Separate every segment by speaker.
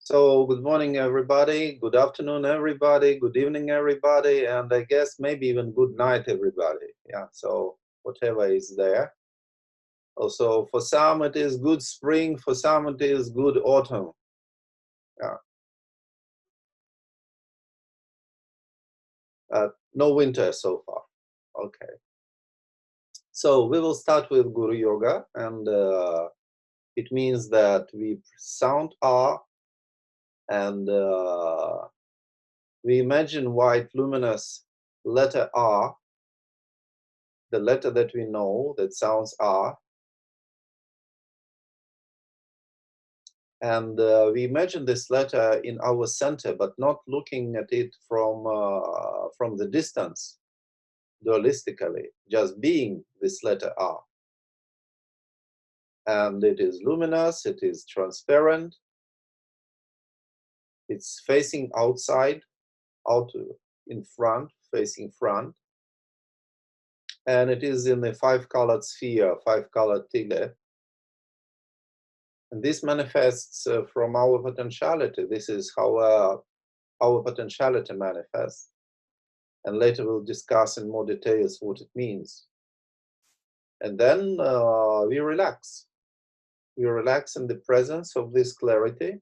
Speaker 1: So good morning, everybody. Good afternoon, everybody. Good evening, everybody. And I guess maybe even good night, everybody. Yeah, so whatever is there. Also, for some it is good spring, for some it is good autumn. Yeah. No winter so far. Okay. So we will start with Guru Yoga, and it means that we sound R and we imagine white luminous letter R, the letter that we know that sounds R. And we imagine this letter in our center, but not looking at it from the distance, dualistically, just being this letter R. And it is luminous, it is transparent, it's facing outside, out in front, facing front. And it is in the five-colored sphere, five-colored tigre. And this manifests from our potentiality. This is how our potentiality manifests. And later we'll discuss in more details what it means. And then we relax. We relax in the presence of this clarity.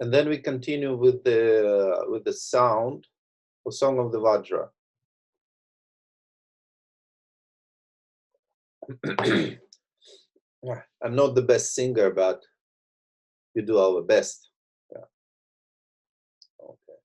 Speaker 1: And then we continue with the sound of Song of the Vajra. I'm not the best singer, but we do our best. Yeah. Okay.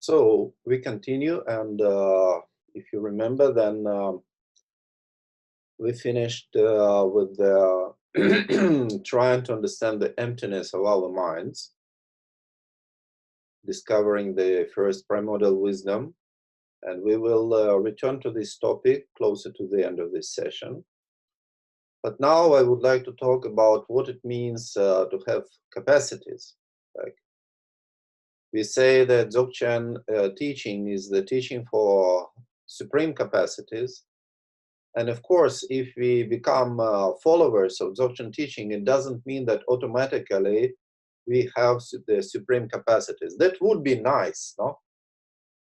Speaker 1: So we continue, and if you remember, then we finished with trying to understand the emptiness of our minds, discovering the first primordial wisdom, and we will return to this topic closer to the end of this session. But now I would like to talk about what it means to have capacities. Like we say that Dzogchen teaching is the teaching for supreme capacities. And of course, if we become followers of Dzogchen teaching, it doesn't mean that automatically we have the supreme capacities. That would be nice, no?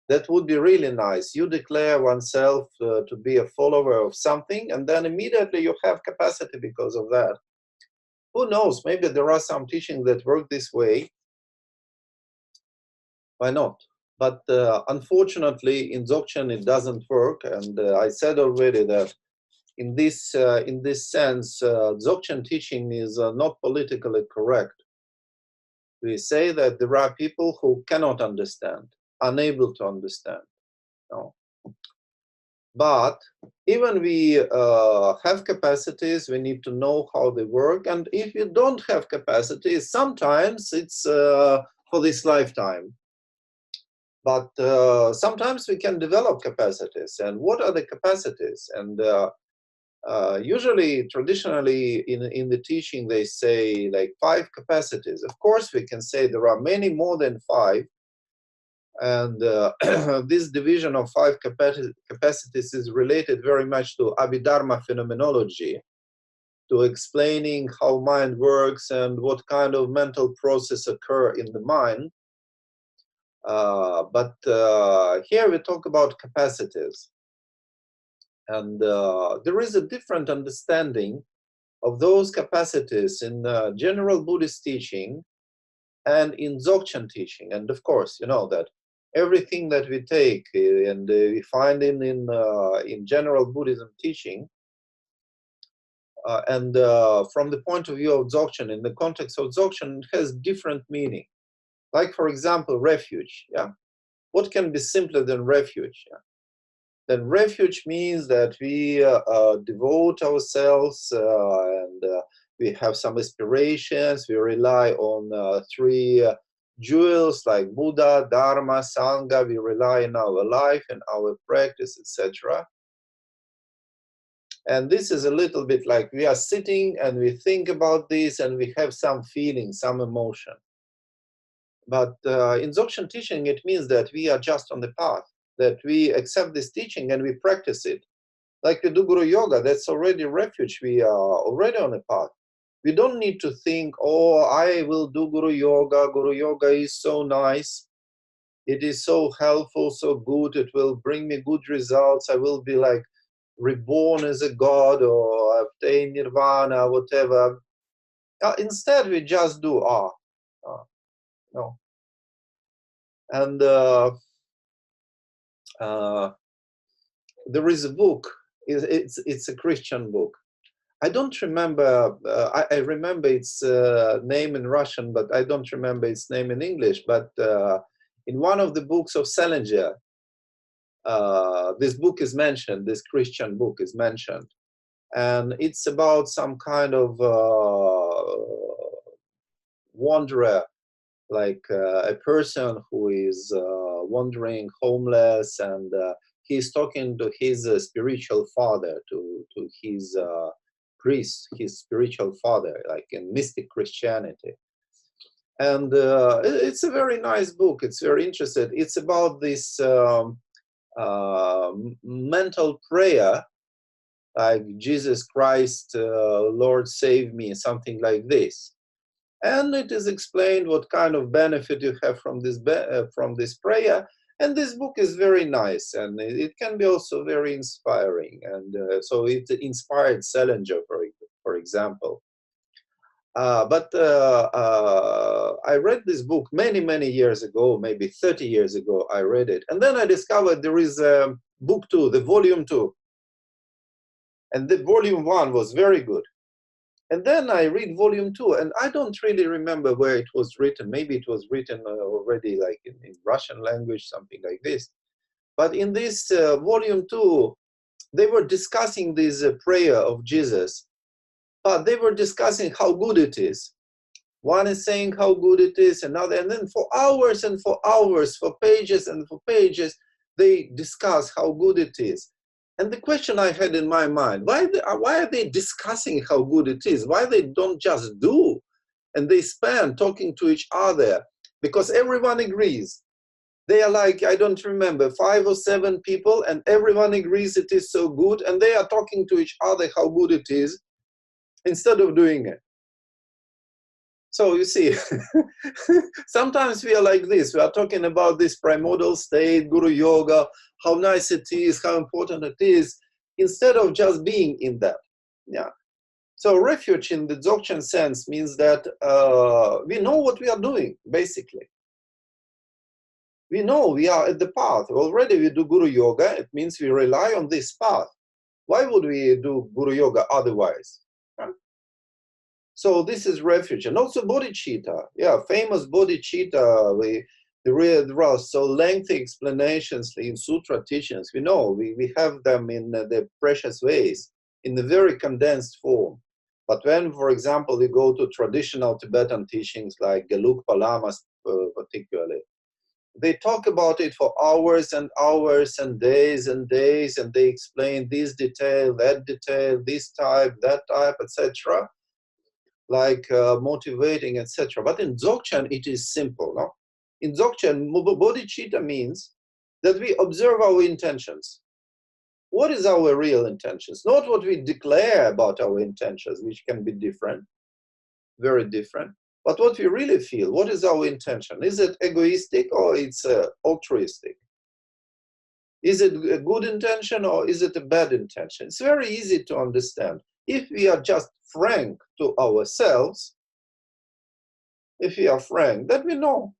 Speaker 1: That would be really nice. You declare oneself to be a follower of something, and then immediately you have capacity because of that. Who knows? Maybe there are some teachings that work this way. Why not? But unfortunately, in Dzogchen, it doesn't work. And I said already that in this sense, Dzogchen teaching is not politically correct. We say that there are people who cannot understand, unable to understand. No? But even we have capacities, we need to know how they work. And if you don't have capacities, sometimes it's for this lifetime. But sometimes we can develop capacities. And what are the capacities? And usually, traditionally, in the teaching, they say like 5 capacities. Of course, we can say there are many more than 5. And this division of 5 capacities is related very much to Abhidharma phenomenology, to explaining how mind works and what kind of mental process occur in the mind. But here we talk about capacities. And there is a different understanding of those capacities in general Buddhist teaching and in Dzogchen teaching. And of course, you know that everything that we take and we find in general Buddhism teaching, and from the point of view of Dzogchen, in the context of Dzogchen, it has different meaning. Like, for example, refuge. Yeah, what can be simpler than refuge? Yeah? Then refuge means that we devote ourselves and we have some aspirations. We rely on 3 jewels like Buddha, Dharma, Sangha. We rely on our life and our practice, etc. And this is a little bit like we are sitting and we think about this and we have some feeling, some emotion. But in Dzogchen teaching, it means that we are just on the path, that we accept this teaching and we practice it. Like we do Guru Yoga, that's already refuge. We are already on a path. We don't need to think, oh, I will do Guru Yoga. Guru Yoga is so nice. It is so helpful, so good. It will bring me good results. I will be like reborn as a god or obtain nirvana, whatever. Instead, we just do no. And there is a book. It's a Christian book. I don't remember. I remember its name in Russian, but I don't remember its name in English. But in one of the books of Salinger, this book is mentioned. This Christian book is mentioned, and it's about some kind of wanderer, like a person who is wandering homeless, and he's talking to his spiritual father, to his priest, his spiritual father, like in mystic Christianity. And it's a very nice book. It's very interesting. It's about this mental prayer, like Jesus Christ, Lord save me, something like this. And it is explained what kind of benefit you have from this prayer. And this book is very nice, and it can be also very inspiring. And so it inspired Salinger, for example. I read this book many, many years ago, maybe 30 years ago, I read it. And then I discovered there is a book 2, the volume 2. And the volume 1 was very good. And then I read volume 2, and I don't really remember where it was written. Maybe it was written already like in Russian language, something like this. But in this volume 2, they were discussing this prayer of Jesus, but they were discussing how good it is. One is saying how good it is, another, and then for hours and for hours, for pages and for pages, they discuss how good it is. And the question I had in my mind, why are they discussing how good it is? Why they don't just do? And they spend talking to each other, because everyone agrees. They are like, I don't remember, 5 or 7 people, and everyone agrees it is so good, and they are talking to each other how good it is, instead of doing it. So you see, sometimes we are like this. We are talking about this primordial state, Guru Yoga, how nice it is, how important it is, instead of just being in that. Yeah. So refuge in the Dzogchen sense means that we know what we are doing, basically. We know we are at the path. Already we do Guru Yoga. It means we rely on this path. Why would we do Guru Yoga otherwise? Huh? So this is refuge. And also bodhicitta. Yeah, famous bodhicitta. There are so lengthy explanations in sutra teachings. We know, we have them in the precious ways, in the very condensed form. But when, for example, we go to traditional Tibetan teachings like Gelugpa Lamas particularly, they talk about it for hours and hours and days, and they explain this detail, this type, that type, etc., like motivating, etc. But in Dzogchen, it is simple. No? In Dzogchen, bodhicitta means that we observe our intentions. What is our real intentions? Not what we declare about our intentions, which can be different, very different, but what we really feel. What is our intention? Is it egoistic or it's altruistic? Is it a good intention or is it a bad intention? It's very easy to understand. If we are just frank to ourselves, if we are frank, then we know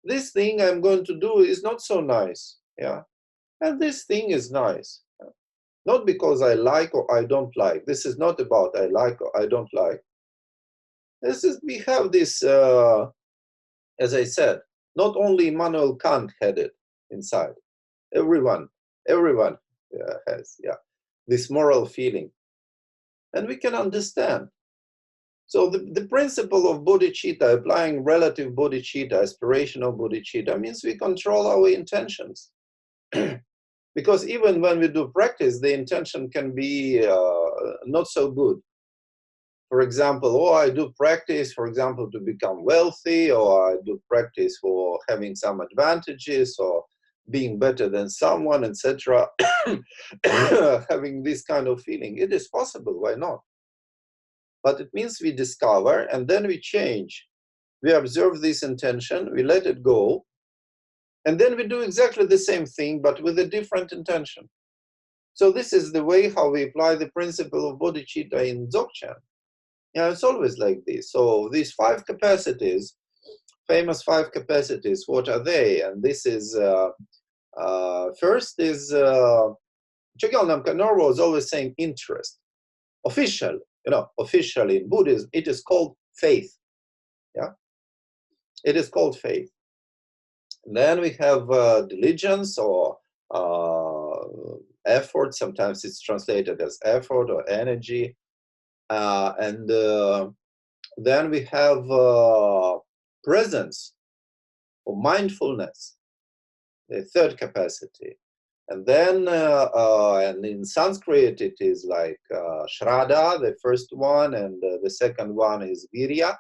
Speaker 1: this thing I'm going to do is not so nice. Yeah. And this thing is nice. Not because I like or I don't like. This is not about I like or I don't like. We have this, as I said, not only Immanuel Kant had it inside. Everyone has, yeah, this moral feeling. And we can understand. So the principle of bodhicitta, applying relative bodhicitta, aspirational bodhicitta, means we control our intentions. Because even when we do practice, the intention can be not so good. For example, I do practice, for example, to become wealthy, or I do practice for having some advantages, or being better than someone, etc. Having this kind of feeling. It is possible, why not? But it means we discover, and then we change. We observe this intention, we let it go, and then we do exactly the same thing, but with a different intention. So this is the way how we apply the principle of bodhicitta in Dzogchen. Yeah, it's always like this. So these 5 capacities, famous 5 capacities, what are they? And this is, first is, Chogyal Namkha Norvo is always saying interest. Official, officially in Buddhism, it is called faith. Yeah, it is called faith. And then we have diligence or effort. Sometimes it's translated as effort or energy. And then we have presence or mindfulness, the 3rd capacity. And then and in Sanskrit, it is like Shraddha, the first one, and the second one is Virya,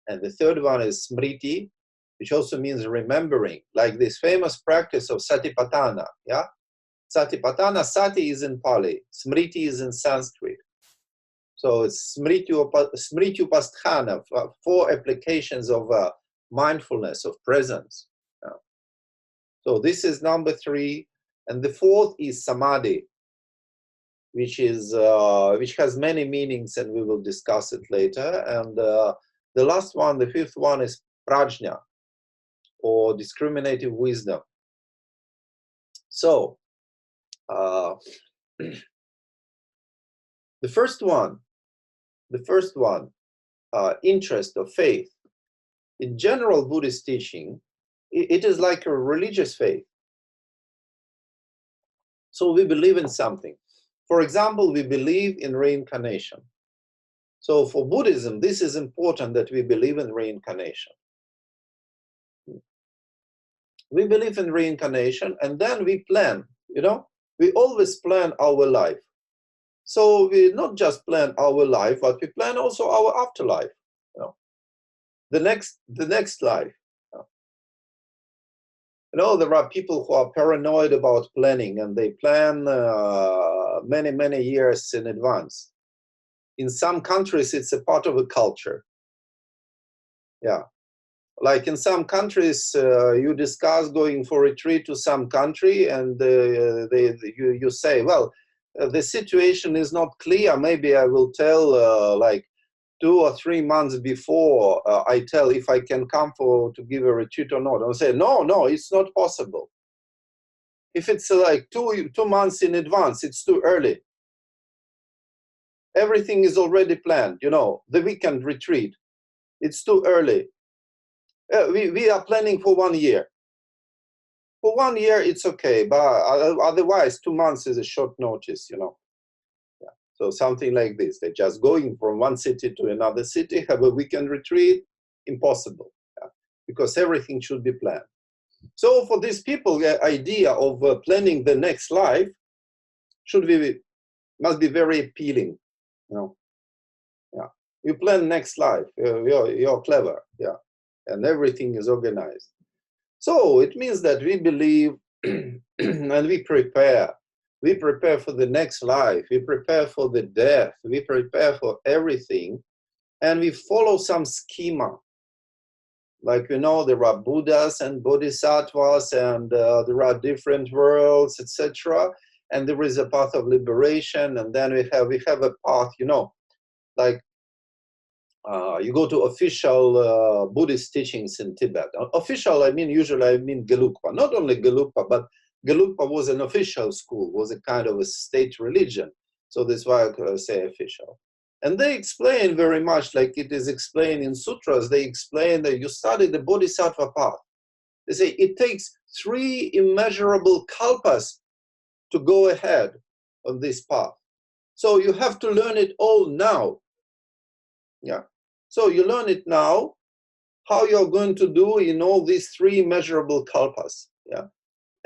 Speaker 1: and the third one is Smriti, which also means remembering, like this famous practice of Satipatthana. Yeah, Satipatthana, Sati is in Pali, Smriti is in Sanskrit. So it's Smrityupasthana, 4 applications of mindfulness, of presence. So this is number 3. And the 4th is samadhi, which has many meanings, and we will discuss it later. And the last one, the 5th one, is prajna, or discriminative wisdom. So the first one, interest or faith. In general Buddhist teaching, it is like a religious faith. So we believe in something. For example, we believe in reincarnation. So for Buddhism, this is important, that we believe in reincarnation. We believe in reincarnation, and then we plan, we always plan our life. So we not just plan our life, but we plan also our afterlife, the next life. There are people who are paranoid about planning, and they plan many years in advance. In some countries, it's a part of a culture. Yeah. Like in some countries, you discuss going for a retreat to some country, and you say, well, the situation is not clear. Maybe I will tell like 2 or 3 months before I tell if I can come to give a retreat or not. I'll say, no, it's not possible. If it's like 2 months in advance, it's too early. Everything is already planned, the weekend retreat. It's too early. We are planning for 1 year. For 1 year, it's okay, but otherwise 2 months is a short notice, Yeah. So something like this. They're just going from one city to another city, have a weekend retreat, impossible, because everything should be planned. So for these people, the idea of planning the next life must be very appealing, Yeah, you plan next life, you're clever, and everything is organized. So it means that we believe and we prepare. We prepare for the next life. We prepare for the death. We prepare for everything. And we follow some schema. Like, there are Buddhas and Bodhisattvas, and there are different worlds, etc. And there is a path of liberation. And then we have a path, like you go to official Buddhist teachings in Tibet. Official, usually I mean Gelugpa. Not only Gelugpa, but Gelugpa was an official school, was a kind of a state religion. So that's why I say official. And they explain very much like it is explained in sutras. They explain that you study the Bodhisattva path. They say it takes 3 immeasurable kalpas to go ahead on this path. So you have to learn it all now. Yeah. So you learn it now, how you're going to do in all these 3 measurable kalpas. Yeah.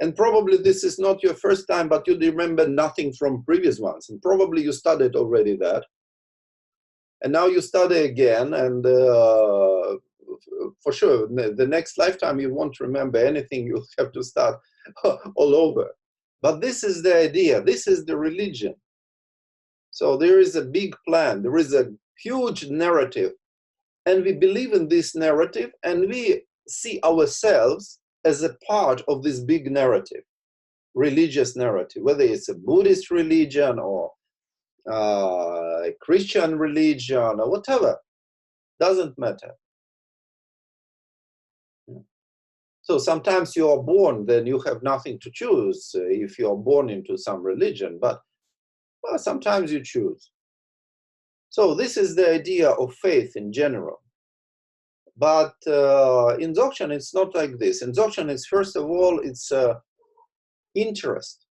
Speaker 1: And probably this is not your first time, but you remember nothing from previous ones. And probably you studied already that. And now you study again, and for sure, the next lifetime you won't remember anything. You'll have to start all over. But this is the idea. This is the religion. So there is a big plan. There is a huge narrative. And we believe in this narrative, and we see ourselves as a part of this big narrative, religious narrative, whether it's a Buddhist religion or a Christian religion or whatever, doesn't matter. So sometimes you are born, then you have nothing to choose if you are born into some religion, but sometimes you choose. So this is the idea of faith in general. But in Dzogchen, it's not like this. In Dzogchen, it's first of all, it's interest.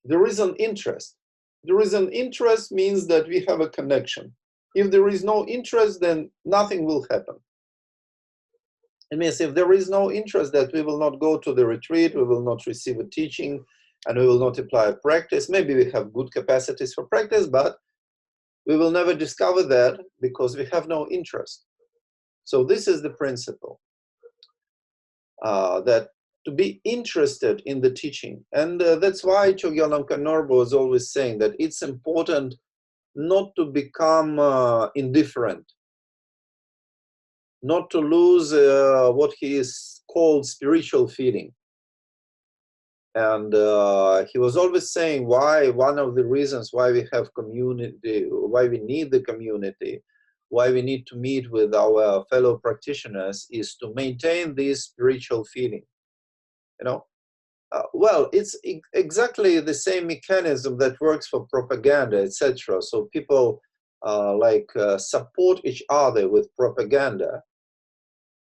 Speaker 1: There is an interest. There is an interest means that we have a connection. If there is no interest, then nothing will happen. It means if there is no interest, that we will not go to the retreat, we will not receive a teaching, and we will not apply a practice. Maybe we have good capacities for practice, but we will never discover that because we have no interest. So this is the principle, that to be interested in the teaching. And that's why Chogyal Longpa Norbo is always saying that it's important not to become indifferent, not to lose what he is called spiritual feeling. And he was always saying one of the reasons why we have community, why we need the community, why we need to meet with our fellow practitioners is to maintain this spiritual feeling. You know, well, it's exactly the same mechanism that works for propaganda, etc. So people support each other with propaganda.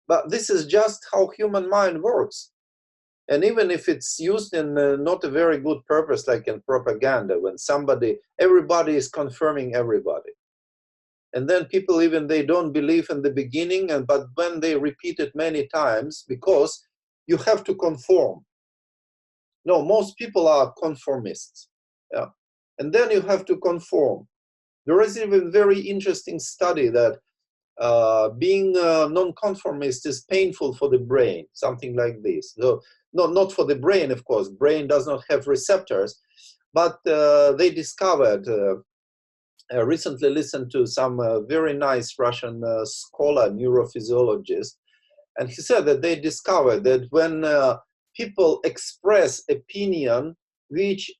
Speaker 1: But this is just how human mind works. And even if it's used in not a very good purpose, like in propaganda, when everybody is confirming everybody. And then people, even they don't believe in the beginning, but when they repeat it many times, because you have to conform. No, most people are conformists. Yeah. And then you have to conform. There is even very interesting study that being non-conformist is painful for the brain, something like this. So, not for the brain, of course. Brain does not have receptors, but they discovered, recently listened to some very nice Russian scholar, neurophysiologist, and he said that they discovered that when people express opinion which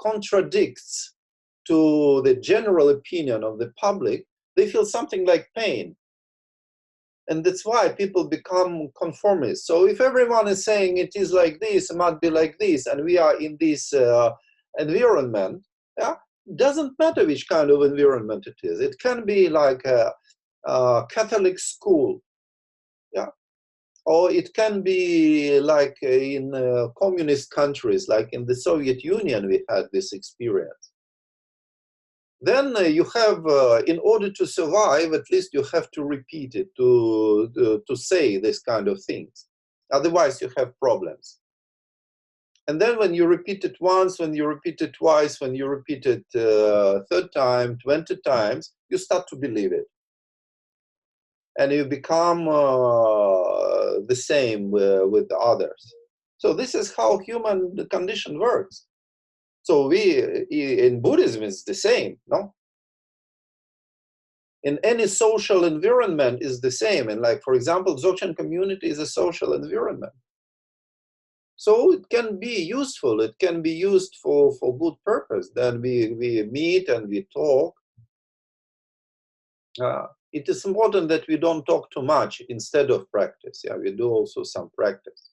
Speaker 1: contradicts to the general opinion of the public, they feel something like pain. And that's why people become conformists. So if everyone is saying it is like this, it must be like this, and we are in this environment, yeah, doesn't matter which kind of environment it is. It can be like a Catholic school, yeah, or it can be like in communist countries, like in the Soviet Union, we had this experience. Then you have, in order to survive, at least you have to repeat it, to say this kind of things. Otherwise, you have problems. And then when you repeat it once, when you repeat it twice, when you repeat it third time, 20 times, you start to believe it. And you become the same with others. So this is how human condition works. So in Buddhism, it's the same, no? In any social environment is the same. And like, for example, Dzogchen community is a social environment. So it can be useful. It can be used for good purpose. Then we meet and we talk. It is important that we don't talk too much instead of practice. Yeah, we do also some practice.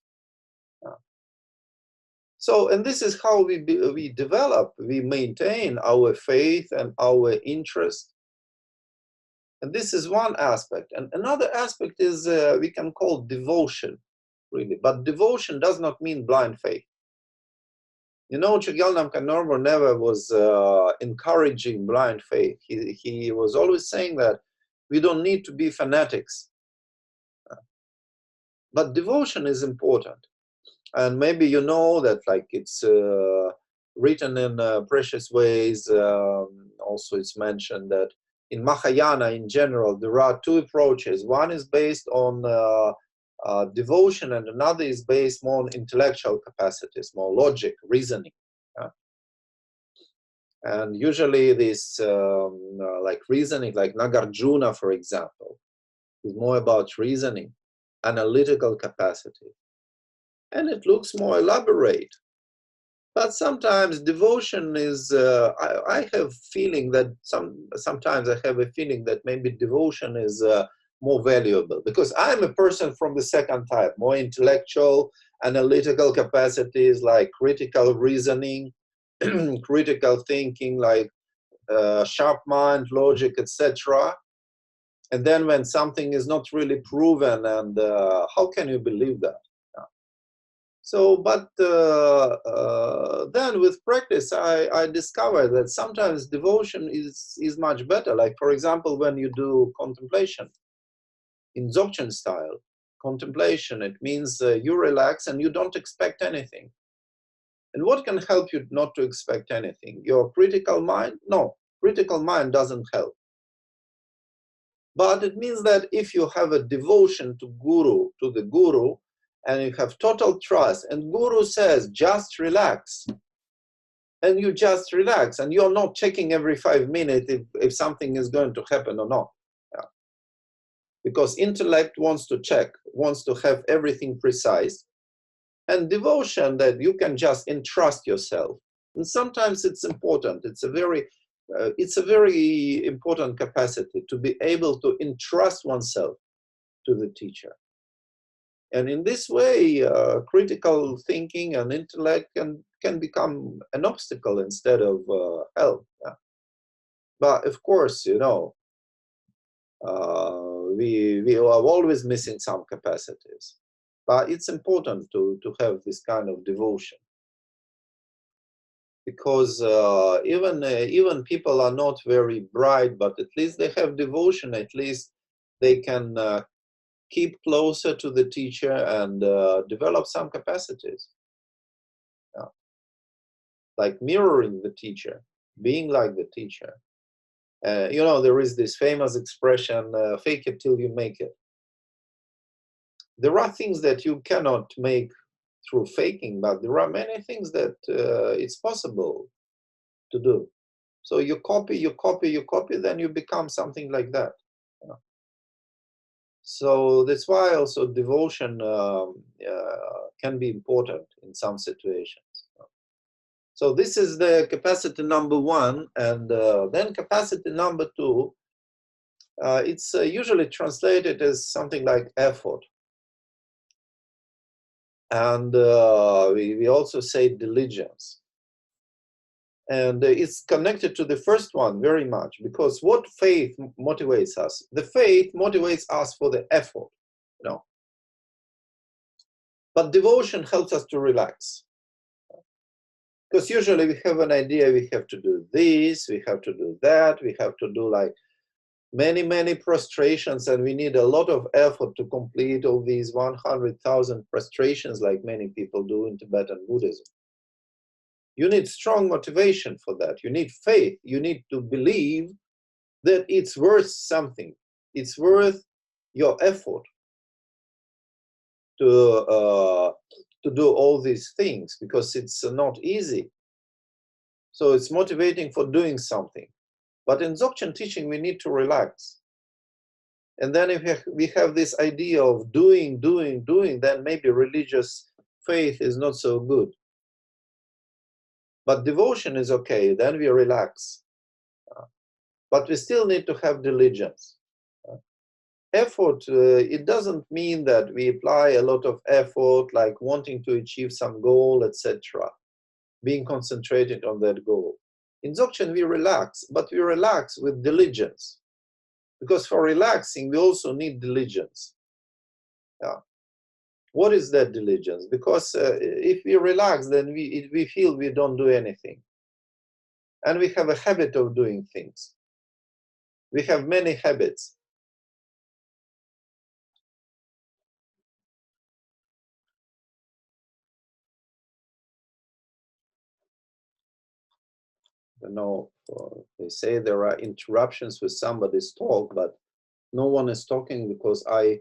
Speaker 1: So, and this is how we develop, we maintain our faith and our interest. And this is one aspect. And another aspect is we can call devotion, really. But devotion does not mean blind faith. You know, Chogyal Namkha Normo never was encouraging blind faith. He was always saying that we don't need to be fanatics. But devotion is important. And maybe you know that, like, it's written in precious ways. Also, it's mentioned that in Mahayana in general, there are two approaches. One is based on devotion, and another is based more on intellectual capacities, more logic, reasoning. And usually this, like reasoning, like Nagarjuna, for example, is more about reasoning, analytical capacity. And it looks more elaborate. But sometimes devotion is, I have feeling that sometimes I have a feeling that maybe devotion is more valuable, because I'm a person from the second type, more intellectual, analytical capacities, like critical reasoning, critical thinking, like sharp mind, logic, etc. And then when something is not really proven, and how can you believe that? So, but then with practice, I discovered that sometimes devotion is much better. Like, for example, when you do contemplation in Dzogchen style, contemplation, it means you relax and you don't expect anything. And what can help you not to expect anything? Your critical mind? No, critical mind doesn't help. But it means that if you have a devotion to the guru, and you have total trust, and guru says, just relax, and you just relax, and you're not checking every 5 minutes if something is going to happen or not. Yeah. Because intellect wants to check, wants to have everything precise. and devotion that you can just entrust yourself. And sometimes it's important. It's a very important capacity to be able to entrust oneself to the teacher. And in this way, critical thinking and intellect can become an obstacle instead of help. Yeah. But of course, you know, we are always missing some capacities. But it's important to have this kind of devotion, because even people are not very bright, but at least they have devotion. At least they can keep closer to the teacher and develop some capacities. Yeah. Like mirroring the teacher, being like the teacher. You know, there is this famous expression, fake it till you make it. There are things that you cannot make through faking, but there are many things that it's possible to do. So you copy, you copy, you copy, then you become something like that. Yeah. So that's why also devotion can be important in some situations. So this is the capacity number one, and then capacity number two, it's usually translated as something like effort. And we also say diligence. And it's connected to the first one very much, because what faith motivates us? The faith motivates us for the effort, you know. But devotion helps us to relax. Because usually we have an idea, we have to do this, we have to do that, we have to do like many prostrations, and we need a lot of effort to complete all these 100,000 prostrations like many people do in Tibetan Buddhism. You need strong motivation for that. You need faith. You need to believe that it's worth something. It's worth your effort to do all these things, because it's not easy. So it's motivating for doing something. But in Dzogchen teaching, we need to relax. And then if we have this idea of doing, then maybe religious faith is not so good. But devotion is okay, then we relax. But we still need to have diligence. Effort, it doesn't mean that we apply a lot of effort, like wanting to achieve some goal, etc., being concentrated on that goal. In Dzogchen, we relax, but we relax with diligence. Because for relaxing, we also need diligence. Yeah. What is that diligence? Because if we relax, then we feel we don't do anything. And we have a habit of doing things. We have many habits. You know, they say there are interruptions with somebody's talk, but no one is talking because I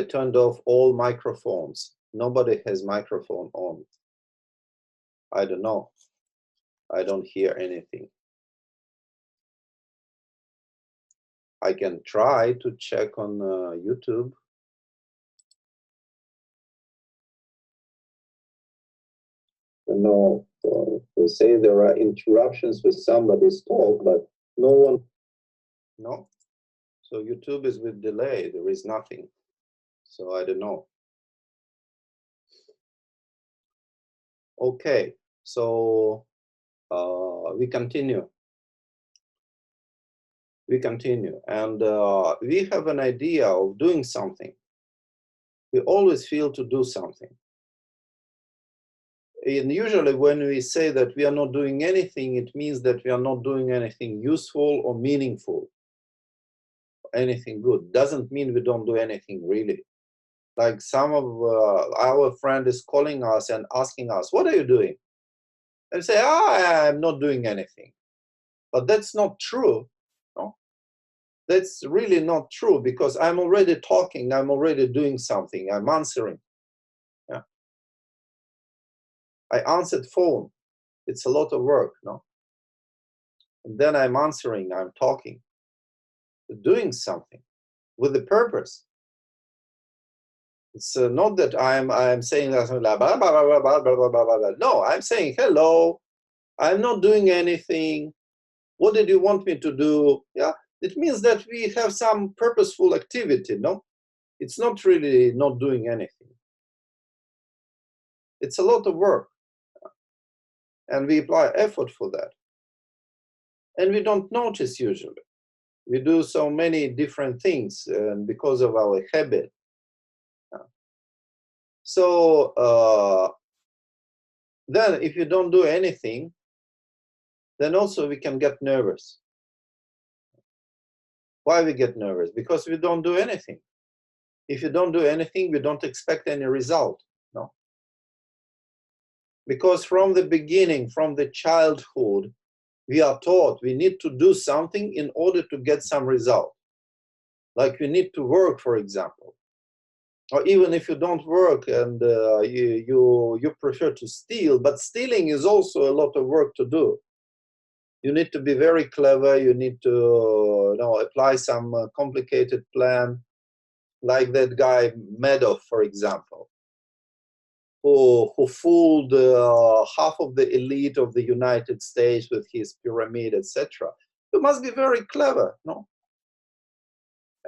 Speaker 1: turned off all microphones. Nobody has microphone on. I don't know. I don't hear anything. I can try to check on YouTube. You know, they say there are interruptions with somebody's talk, but no one. No. So YouTube is with delay. There is nothing. So I don't know. Okay. So we continue. We continue. And we have an idea of doing something. We always feel to do something. And usually when we say that we are not doing anything, it means that we are not doing anything useful or meaningful, anything good. Doesn't mean we don't do anything really. Like some of our friend is calling us and asking us, what are you doing? And say, I'm not doing anything. But that's not true. No? That's really not true, because I'm already talking, I'm already doing something, I'm answering. Yeah. I answered phone. It's a lot of work, no? And then I'm answering, I'm talking, doing something with a purpose. It's not that I'm saying that blah, blah, blah, blah, blah, blah, blah, blah, blah. No, I'm saying hello. I'm not doing anything. What did you want me to do? Yeah, it means that we have some purposeful activity. No, it's not really not doing anything. It's a lot of work, and we apply effort for that, and we don't notice usually. We do so many different things because of our habit. So then if you don't do anything, then also we can get nervous. Why we get nervous? Because we don't do anything. If you don't do anything, we don't expect any result. No. Because from the beginning, from the childhood, we are taught we need to do something in order to get some result. Like we need to work, for example. Or even if you don't work and you prefer to steal, but stealing is also a lot of work to do. You need to be very clever. You need to apply some complicated plan, like that guy Madoff, for example, who fooled half of the elite of the United States with his pyramid, etc. You must be very clever, no?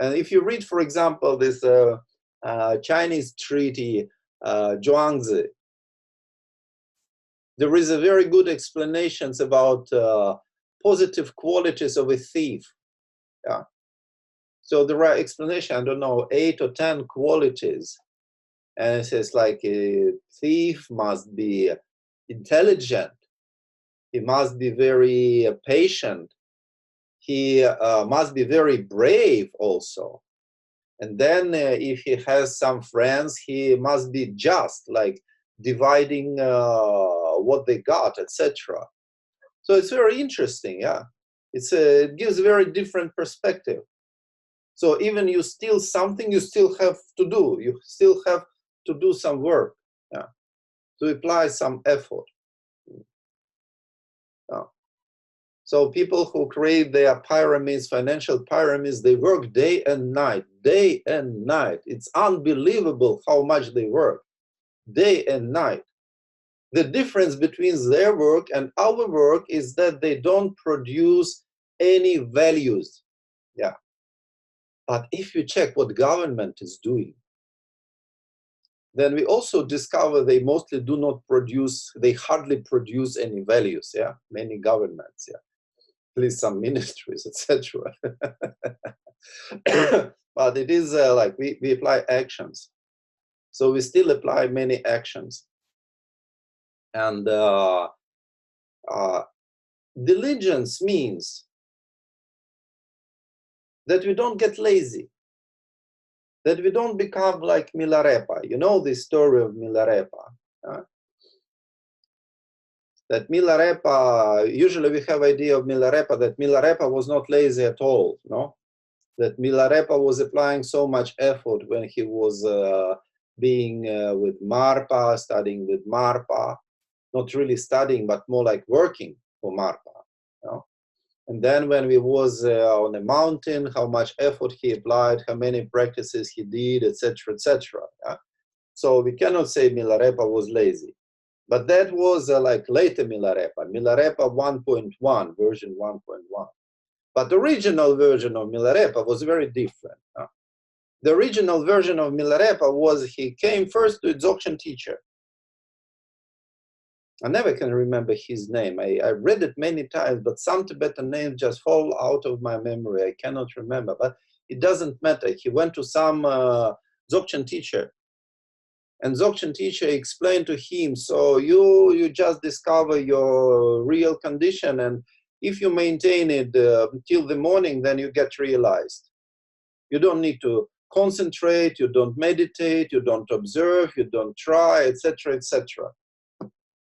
Speaker 1: And if you read, for example, this Chinese treaty, Zhuangzi, there is a very good explanations about positive qualities of a thief. Yeah. So there are explanation, I don't know, 8 or 10 qualities. And it says like a thief must be intelligent. He must be very patient. He must be very brave also. And then if he has some friends, he must be just, like dividing what they got, etc. So it's very interesting, yeah. It gives a very different perspective. So even you steal something, you still have to do. You still have to do some work, yeah, to apply some effort. Yeah. So people who create their pyramids, financial pyramids, they work day and night, day and night. It's unbelievable how much they work, day and night. The difference between their work and our work is that they don't produce any values. Yeah. But if you check what government is doing, then we also discover they mostly do not produce, they hardly produce any values, yeah, many governments, yeah, at least some ministries, etc. But it is like we apply actions. So we still apply many actions. And diligence means that we don't get lazy, that we don't become like Milarepa. You know the story of Milarepa. That Milarepa, usually we have idea of Milarepa, that Milarepa was not lazy at all, no? That Milarepa was applying so much effort when he was being with Marpa, studying with Marpa, not really studying, but more like working for Marpa, you know? And then when we was on a mountain, how much effort he applied, how many practices he did, etc., etc. Yeah? So we cannot say Milarepa was lazy. But that was like later Milarepa, Milarepa 1.1, version 1.1. But the original version of Milarepa was very different. The original version of Milarepa was he came first to a Dzogchen teacher. I never can remember his name. I read it many times, but some Tibetan names just fall out of my memory. I cannot remember, but it doesn't matter. He went to some Dzogchen teacher, and Dzogchen teacher explained to him, so you just discover your real condition, and if you maintain it till the morning, then you get realized. You don't need to concentrate, you don't meditate, you don't observe, you don't try, etc., etc.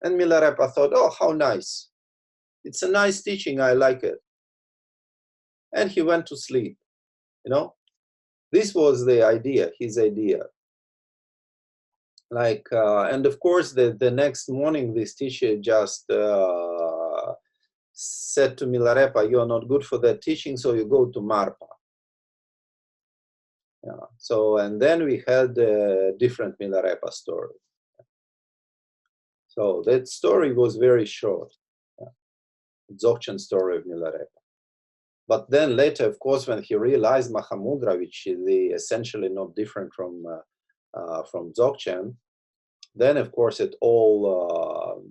Speaker 1: And Milarepa thought, oh, how nice. It's a nice teaching, I like it. And he went to sleep, you know. This was the idea, his idea. Like, and of course, the next morning, this teacher just said to Milarepa, you are not good for that teaching, so you go to Marpa. Yeah. So, and then we had different Milarepa story. So that story was very short. Yeah. Dzogchen story of Milarepa. But then later, of course, when he realized Mahamudra, which is essentially not different from Dzogchen, then of course it all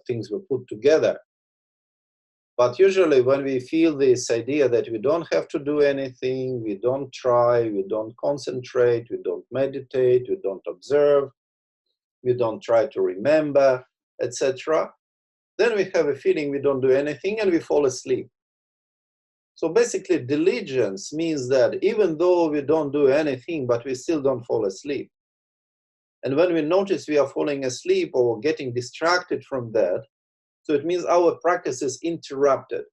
Speaker 1: things were put together. But usually when we feel this idea that we don't have to do anything, we don't try, we don't concentrate, we don't meditate, we don't observe, we don't try to remember, etc., then we have a feeling we don't do anything and we fall asleep. So basically, diligence means that even though we don't do anything, but we still don't fall asleep. And when we notice we are falling asleep or getting distracted from that, so it means our practice is interrupted.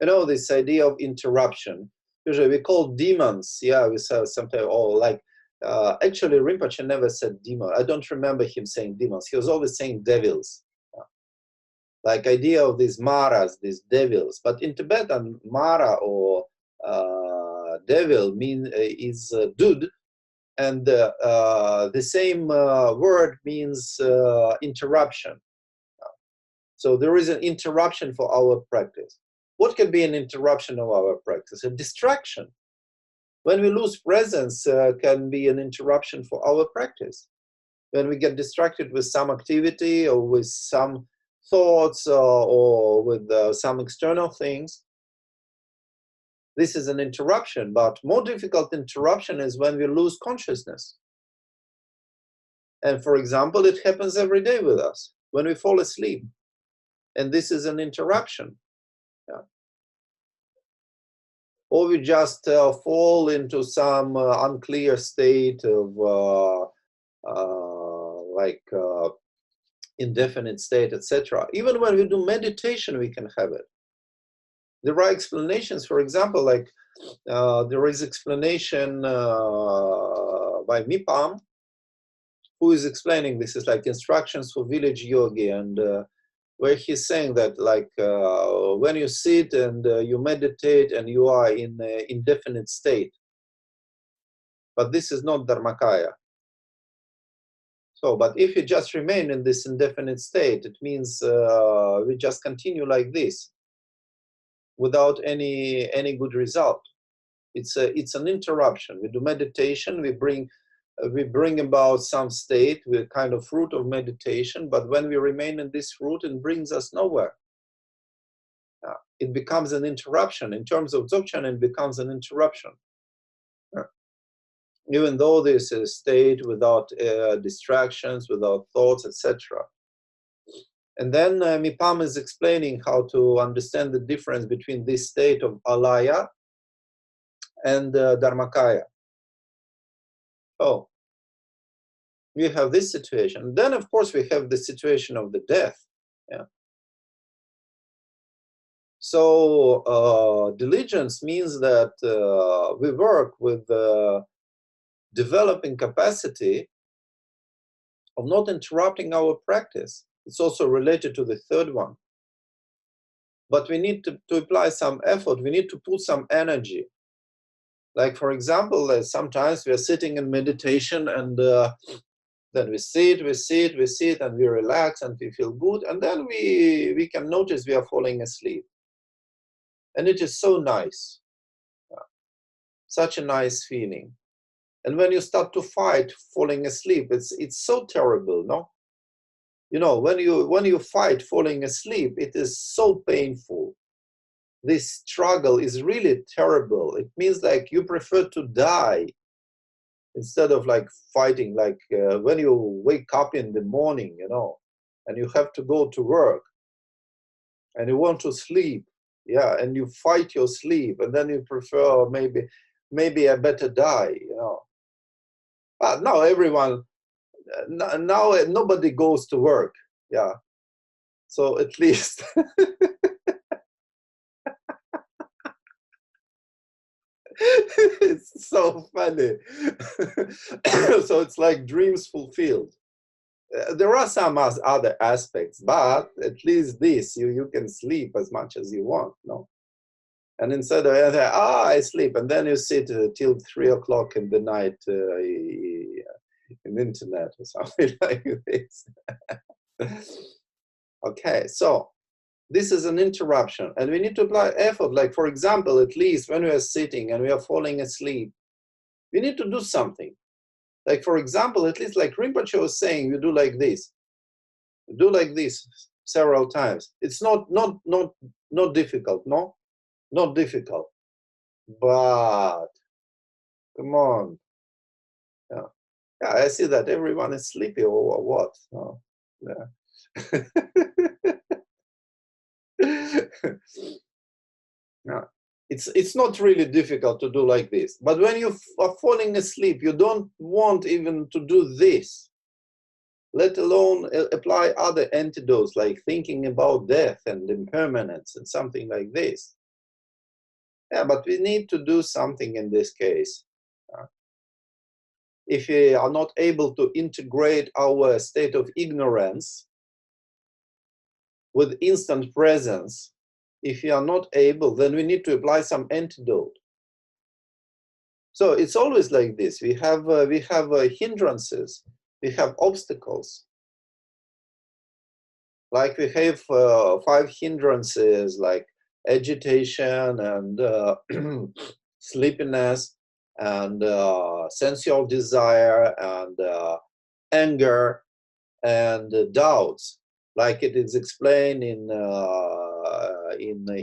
Speaker 1: You know, this idea of interruption. Usually we call demons, yeah, we say sometimes, oh, like, actually Rinpoche never said demon. I don't remember him saying demons. He was always saying devils. Like idea of these maras, these devils. But in Tibetan, mara or devil is dud, and the same word means interruption. So there is an interruption for our practice. What can be an interruption of our practice? A distraction. When we lose presence, can be an interruption for our practice. When we get distracted with some activity or with some thoughts or with some external things, this is an interruption. But more difficult interruption is when we lose consciousness. And for example, it happens every day with us when we fall asleep. And this is an interruption. Yeah. Or we just fall into some unclear state of indefinite state, etc. Even when we do meditation, we can have it. There are explanations, for example, like there is explanation by Mipam, who is explaining this is like instructions for village yogi, and where he's saying that like when you sit and you meditate and you are in an indefinite state, but this is not Dharmakaya. So, but if you just remain in this indefinite state, it means we just continue like this without any good result. It's an interruption. We do meditation, we bring about some state with kind of fruit of meditation, but when we remain in this fruit, it brings us nowhere. It becomes an interruption. In terms of Dzogchen, it becomes an interruption. Even though this is a state without distractions, without thoughts, etc. And then Mipam is explaining how to understand the difference between this state of alaya and Dharmakaya. Oh, we have this situation. Then, of course, we have the situation of the death. Yeah. So diligence means that we work with developing capacity of not interrupting our practice. It's also related to the third one. But we need to apply some effort. We need to put some energy. Like, for example, sometimes we are sitting in meditation and then we sit, and we relax and we feel good. And then we can notice we are falling asleep. And it is so nice. Yeah. Such a nice feeling. And when you start to fight falling asleep, it's so terrible, no? You know, when you fight falling asleep, it is so painful. This struggle is really terrible. It means like you prefer to die instead of like fighting. Like when you wake up in the morning, you know, and you have to go to work and you want to sleep, yeah, and you fight your sleep, and then you prefer maybe I better die, you know. But now everyone, now nobody goes to work, yeah. So at least it's so funny. So it's like dreams fulfilled. There are some other aspects, but at least this, you can sleep as much as you want, no? And instead of I sleep, and then you sit till 3 o'clock in the night in the internet or something like this. Okay, so this is an interruption, and we need to apply effort. Like, for example, at least when we are sitting and we are falling asleep, we need to do something. Like, for example, at least like Rinpoche was saying, you do like this. Do like this several times. It's not difficult, no? Not difficult. But come on. Yeah. Yeah, I see that everyone is sleepy or what. No. Yeah. Yeah. It's not really difficult to do like this. But when you are falling asleep, you don't want even to do this, let alone apply other antidotes like thinking about death and impermanence and something like this. Yeah, but we need to do something in this case. If we are not able to integrate our state of ignorance with instant presence, if we are not able, then we need to apply some antidote. So it's always like this. We have hindrances, we have obstacles. Like we have 5 hindrances, like agitation and sleepiness and sensual desire and anger and doubts, like it is explained in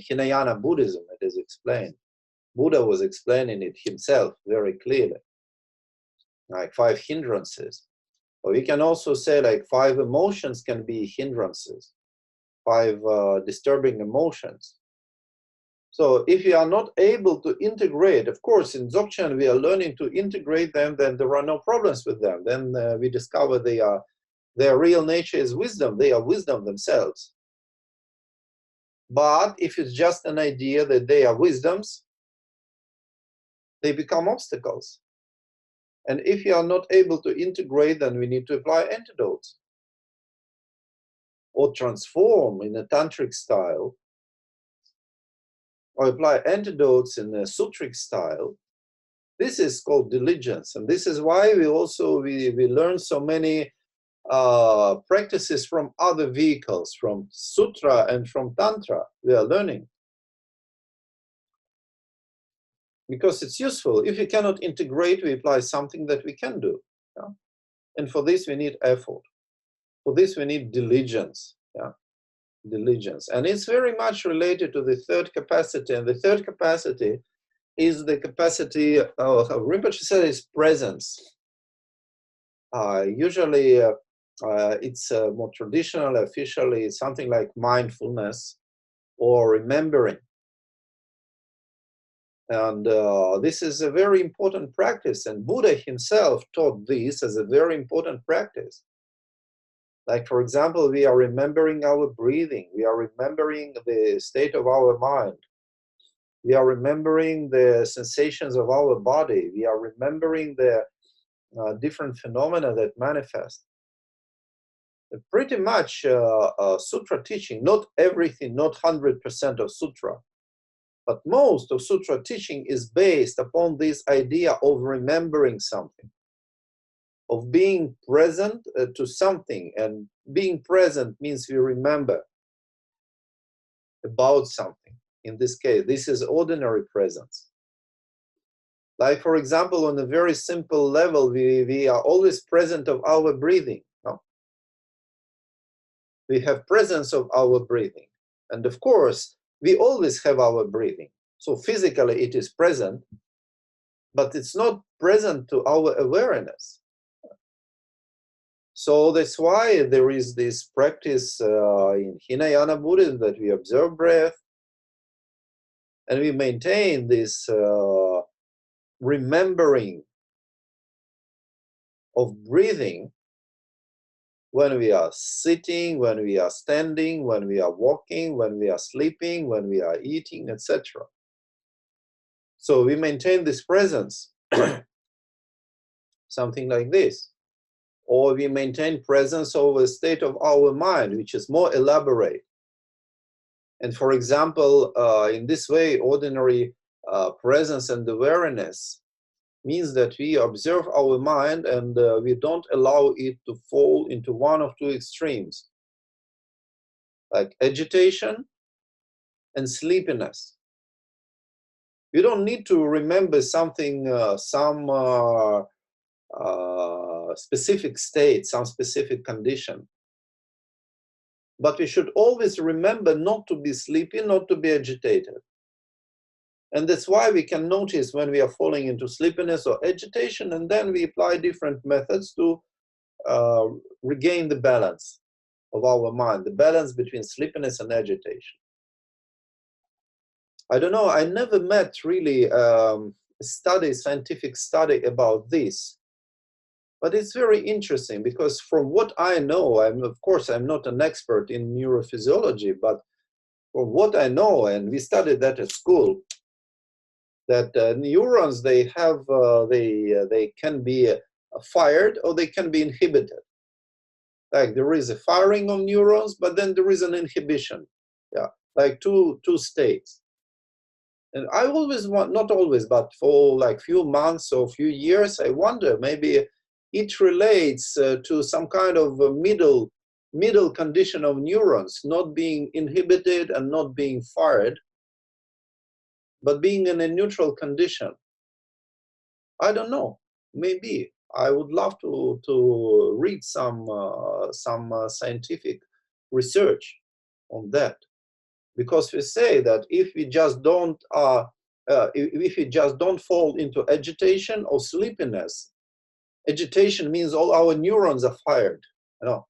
Speaker 1: Hinayana Buddhism. It is explained. Buddha was explaining it himself very clearly, like 5 hindrances. Or we can also say like 5 emotions can be hindrances, 5 disturbing emotions. So if we are not able to integrate, of course, in Dzogchen we are learning to integrate them, then there are no problems with them. Then we discover their real nature is wisdom. They are wisdom themselves. But if it's just an idea that they are wisdoms, they become obstacles. And if you are not able to integrate, then we need to apply antidotes or transform in a tantric style, or apply antidotes in a sutric style. This is called diligence. And this is why we learn so many practices from other vehicles, from sutra and from tantra. We are learning because it's useful. If we cannot integrate, we apply something that we can do. Yeah? And for this, we need effort. For this, we need diligence. Yeah? Diligence. And it's very much related to the 3rd capacity. And the 3rd capacity is the capacity, Rinpoche said, is presence. Usually, it's more traditional, officially, something like mindfulness or remembering. And this is a very important practice. And Buddha himself taught this as a very important practice. Like, for example, we are remembering our breathing. We are remembering the state of our mind. We are remembering the sensations of our body. We are remembering the different phenomena that manifest. Pretty much sutra teaching, not everything, not 100% of sutra, but most of sutra teaching is based upon this idea of remembering something, of being present to something. And being present means we remember about something. In this case, this is ordinary presence. Like, for example, on a very simple level, we are always present of our breathing. No? We have presence of our breathing. And of course, we always have our breathing. So physically it is present, but it's not present to our awareness. So that's why there is this practice in Hinayana Buddhism that we observe breath and we maintain this remembering of breathing when we are sitting, when we are standing, when we are walking, when we are sleeping, when we are eating, etc. So we maintain this presence, something like this. Or we maintain presence over a state of our mind, which is more elaborate. And for example, in this way, ordinary presence and awareness means that we observe our mind and we don't allow it to fall into one of two extremes, like agitation and sleepiness. You don't need to remember something, some specific state, some specific condition. But we should always remember not to be sleepy, not to be agitated. And that's why we can notice when we are falling into sleepiness or agitation, and then we apply different methods to regain the balance of our mind, the balance between sleepiness and agitation. I don't know, I never met really scientific study about this. But it's very interesting because from what I know, of course, I'm not an expert in neurophysiology, but from what I know, and we studied that at school, that neurons, they can be fired or they can be inhibited. Like there is a firing of neurons, but then there is an inhibition. Yeah, like two states. And I always want, not always, but for like few months or few years, I wonder maybe it relates to some kind of a middle condition of neurons, not being inhibited and not being fired, but being in a neutral condition. I don't know, maybe. I would love to read some scientific research on that. Because we say that if we just don't fall into agitation or sleepiness, agitation means all our neurons are fired. You know,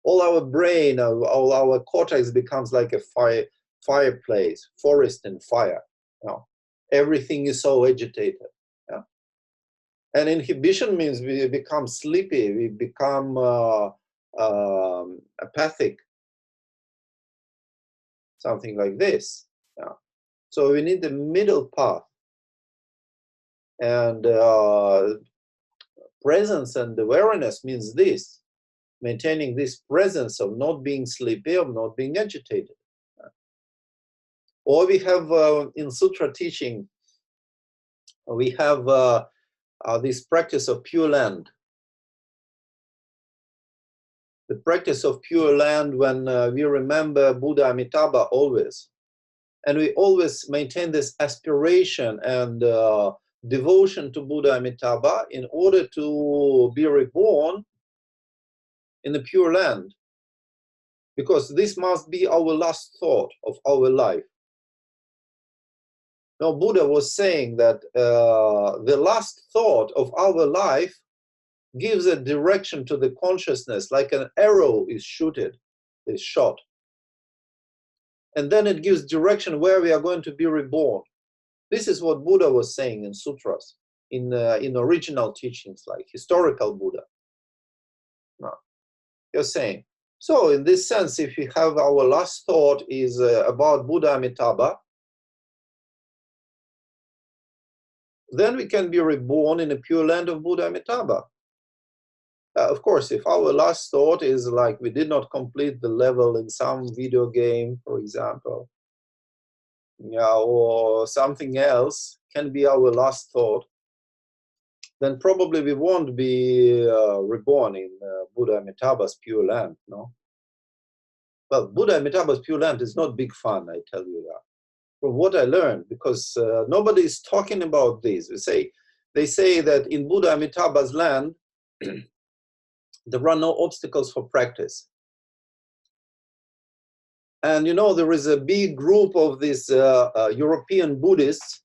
Speaker 1: all our brain, all our cortex becomes like a fireplace, forest in fire. You know, everything is so agitated. Yeah? And inhibition means we become sleepy, we become apathic. Something like this. Yeah. So we need the middle path. And presence and awareness means this, maintaining this presence of not being sleepy, of not being agitated. Or we have in sutra teaching, we have this practice of pure land. The practice of pure land when we remember Buddha Amitabha always. And we always maintain this aspiration and devotion to Buddha Amitabha in order to be reborn in the pure land. Because this must be our last thought of our life. Now, Buddha was saying that the last thought of our life gives a direction to the consciousness, like an arrow is shot. And then it gives direction where we are going to be reborn. This is what Buddha was saying in sutras, in original teachings, like historical Buddha. No. You're saying. So in this sense, if we have our last thought is about Buddha Amitabha, then we can be reborn in a pure land of Buddha Amitabha. Of course, if our last thought is like we did not complete the level in some video game, for example, yeah, or something else can be our last thought, then probably we won't be reborn in Buddha Amitabha's pure land, no? Well, Buddha Amitabha's pure land is not big fun, I tell you that. From what I learned, because nobody is talking about this. They say that in Buddha Amitabha's land, there are no obstacles for practice. And you know, there is a big group of these European Buddhists,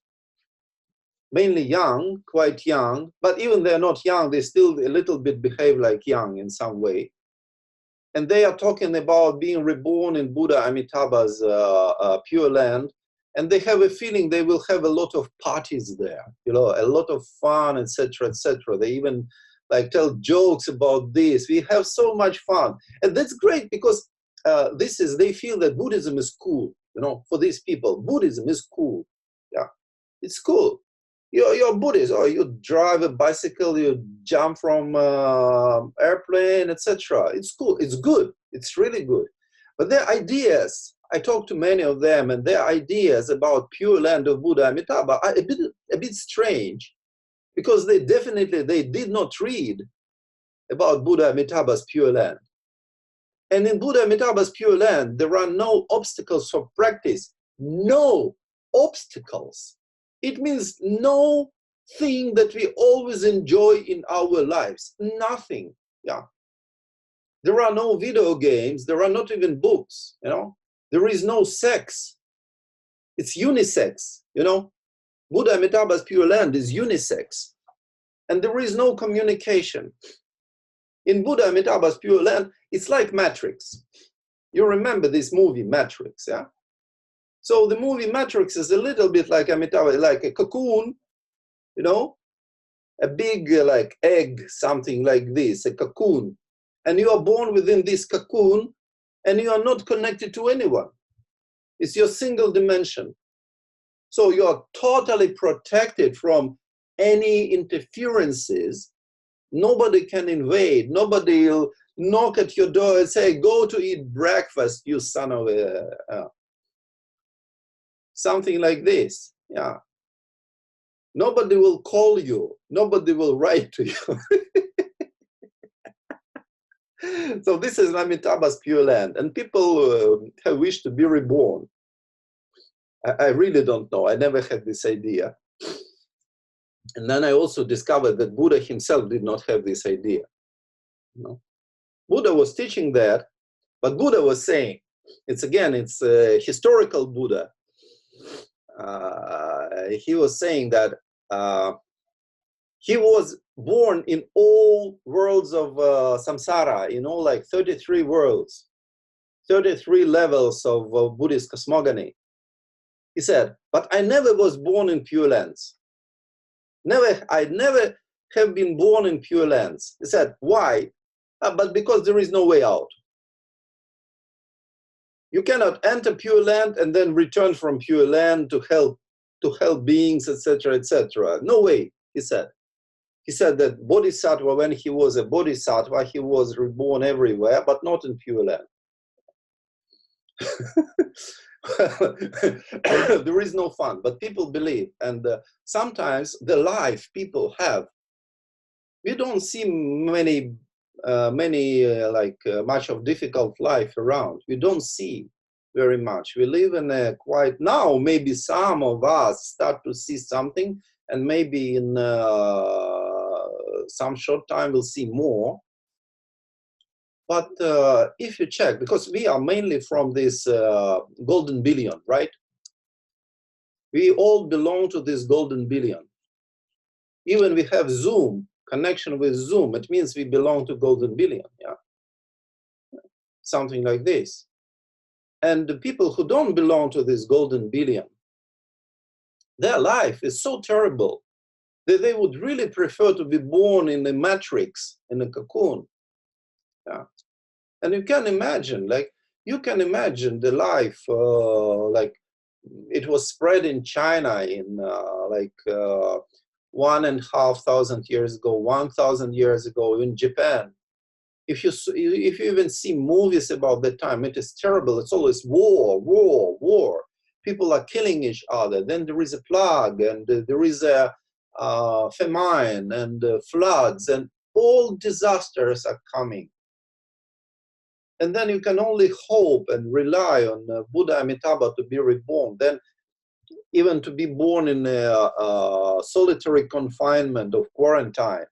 Speaker 1: mainly young, quite young, but even they're not young, they still a little bit behave like young in some way. And they are talking about being reborn in Buddha Amitabha's pure land. And they have a feeling they will have a lot of parties there, you know, a lot of fun, etc., etc. They even like tell jokes about this. We have so much fun. And that's great because they feel that Buddhism is cool, you know, for these people. Buddhism is cool. Yeah, it's cool. You're Buddhist, or you drive a bicycle, you jump from airplane, etc. It's cool. It's good. It's really good. But their ideas, I talked to many of them, and their ideas about Pure Land of Buddha Amitabha are a bit strange, because they did not read about Buddha Amitabha's Pure Land. And in Buddha Amitabha's Pure Land, there are no obstacles for practice. No obstacles. It means no thing that we always enjoy in our lives. Nothing. Yeah. There are no video games. There are not even books. You know. There is no sex. It's unisex. You know. Buddha Amitabha's Pure Land is unisex, and there is no communication. In Buddha Amitabha's Pure Land, it's like Matrix. You remember this movie, Matrix, yeah? So the movie Matrix is a little bit like Amitabha, like a cocoon, you know? A big like egg, something like this, a cocoon. And you are born within this cocoon, and you are not connected to anyone. It's your single dimension. So you are totally protected from any interferences. Nobody can invade. Nobody will knock at your door and say, go to eat breakfast, you son of a... something like this, yeah. Nobody will call you. Nobody will write to you. So this is Amitabha's Pure Land. And people have wished to be reborn. I really don't know. I never had this idea. And then I also discovered that Buddha himself did not have this idea. You know? Buddha was teaching that, but Buddha was saying, it's a historical Buddha. He was saying that he was born in all worlds of samsara, you know, like 33 worlds, 33 levels of Buddhist cosmogony. He said, but I never was born in Pure Lands. I never have been born in Pure Lands. He said, why? But because there is no way out. You cannot enter Pure Land and then return from Pure Land to help beings, etc., etc. No way, he said. He said that Bodhisattva, when he was a Bodhisattva, he was reborn everywhere, but not in Pure Land. There is no fun, but people believe, and sometimes the life people have, we don't see much of difficult life around. We don't see very much. We live in a quite, now maybe some of us start to see something, and maybe in some short time we'll see more. But if you check, because we are mainly from this golden billion, right? We all belong to this golden billion. Even we have Zoom, connection with Zoom, it means we belong to golden billion, yeah? Something like this. And the people who don't belong to this golden billion, their life is so terrible that they would really prefer to be born in a matrix, in a cocoon. Yeah. And you can imagine, the life, like it was spread in China in 1,500 years ago, 1,000 years ago in Japan. If you even see movies about that time, it is terrible. It's always war, war, war. People are killing each other. Then there is a plague, and there is a famine, and floods, and all disasters are coming. And then you can only hope and rely on Buddha Amitabha to be reborn. Then even to be born in a solitary confinement of quarantine,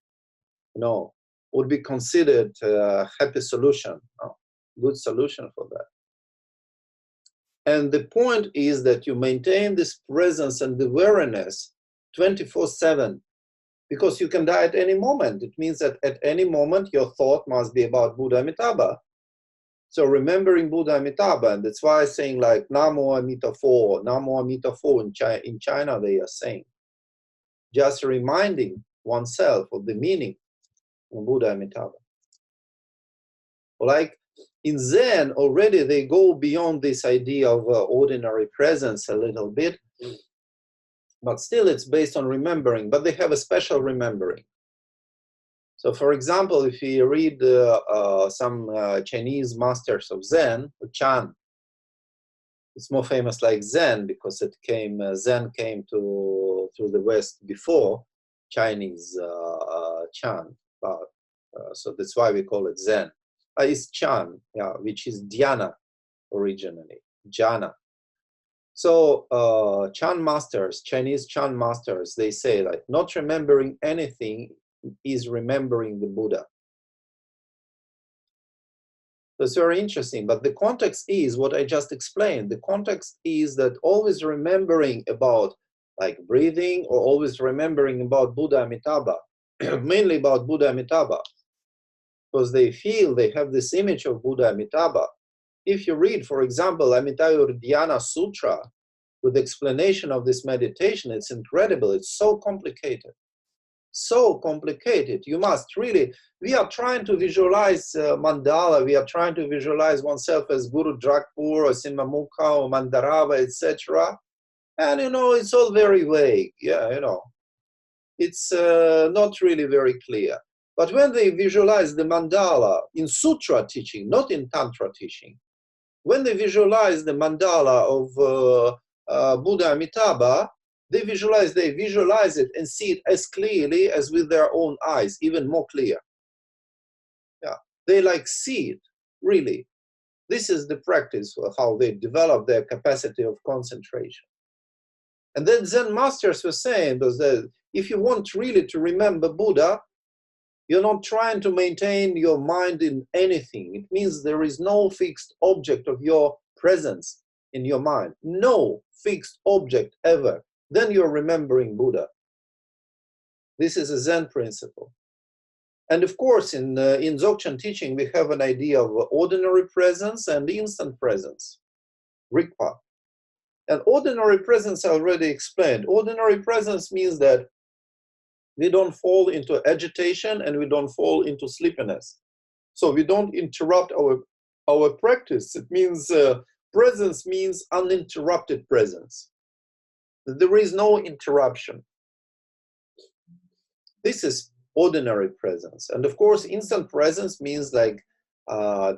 Speaker 1: would be considered a happy solution, good solution for that. And the point is that you maintain this presence and awareness 24/7, because you can die at any moment. It means that at any moment your thought must be about Buddha Amitabha. So remembering Buddha Amitabha, and that's why I'm saying like Namo Amita Pho, Namo Amita Pho in China they are saying. Just reminding oneself of the meaning of Buddha Amitabha. Like in Zen already they go beyond this idea of ordinary presence a little bit, but still it's based on remembering, but they have a special remembering. So for example, if you read some Chinese masters of Zen, Chan, It's more famous like Zen because it came, Zen came to the West before Chinese Chan. So that's why we call it Zen. It's Chan, yeah, which is dhyana originally, jhana. So Chan masters, Chinese Chan masters, they say like not remembering anything is remembering the Buddha. That's very interesting, but the context is what I just explained. The context is that always remembering about like breathing or always remembering about Buddha Amitabha, mainly about Buddha Amitabha, because they feel they have this image of Buddha Amitabha. If you read, for example, Amitabha Dhyana Sutra with explanation of this meditation, it's incredible. It's so complicated. So complicated. You must really, we are trying to visualize mandala, we are trying to visualize oneself as Guru Drakpur or Simamukha or Mandarava, etc. And you know, it's all very vague. Yeah, you know, it's not really very clear. But when they visualize the mandala in sutra teaching, not in tantra teaching, when they visualize the mandala of Buddha Amitabha, they visualize it and see it as clearly as with their own eyes, even more clear. Yeah, they like see it, really. This is the practice of how they develop their capacity of concentration. And then Zen masters were saying that if you want really to remember Buddha, you're not trying to maintain your mind in anything. It means there is no fixed object of your presence in your mind. No fixed object ever. Then you're remembering Buddha. This is a Zen principle. And of course, in Dzogchen teaching, we have an idea of ordinary presence and instant presence, Rigpa. And ordinary presence I already explained. Ordinary presence means that we don't fall into agitation and we don't fall into sleepiness. So we don't interrupt our practice. It means presence means uninterrupted presence. There is no interruption. This is ordinary presence. And of course, instant presence means like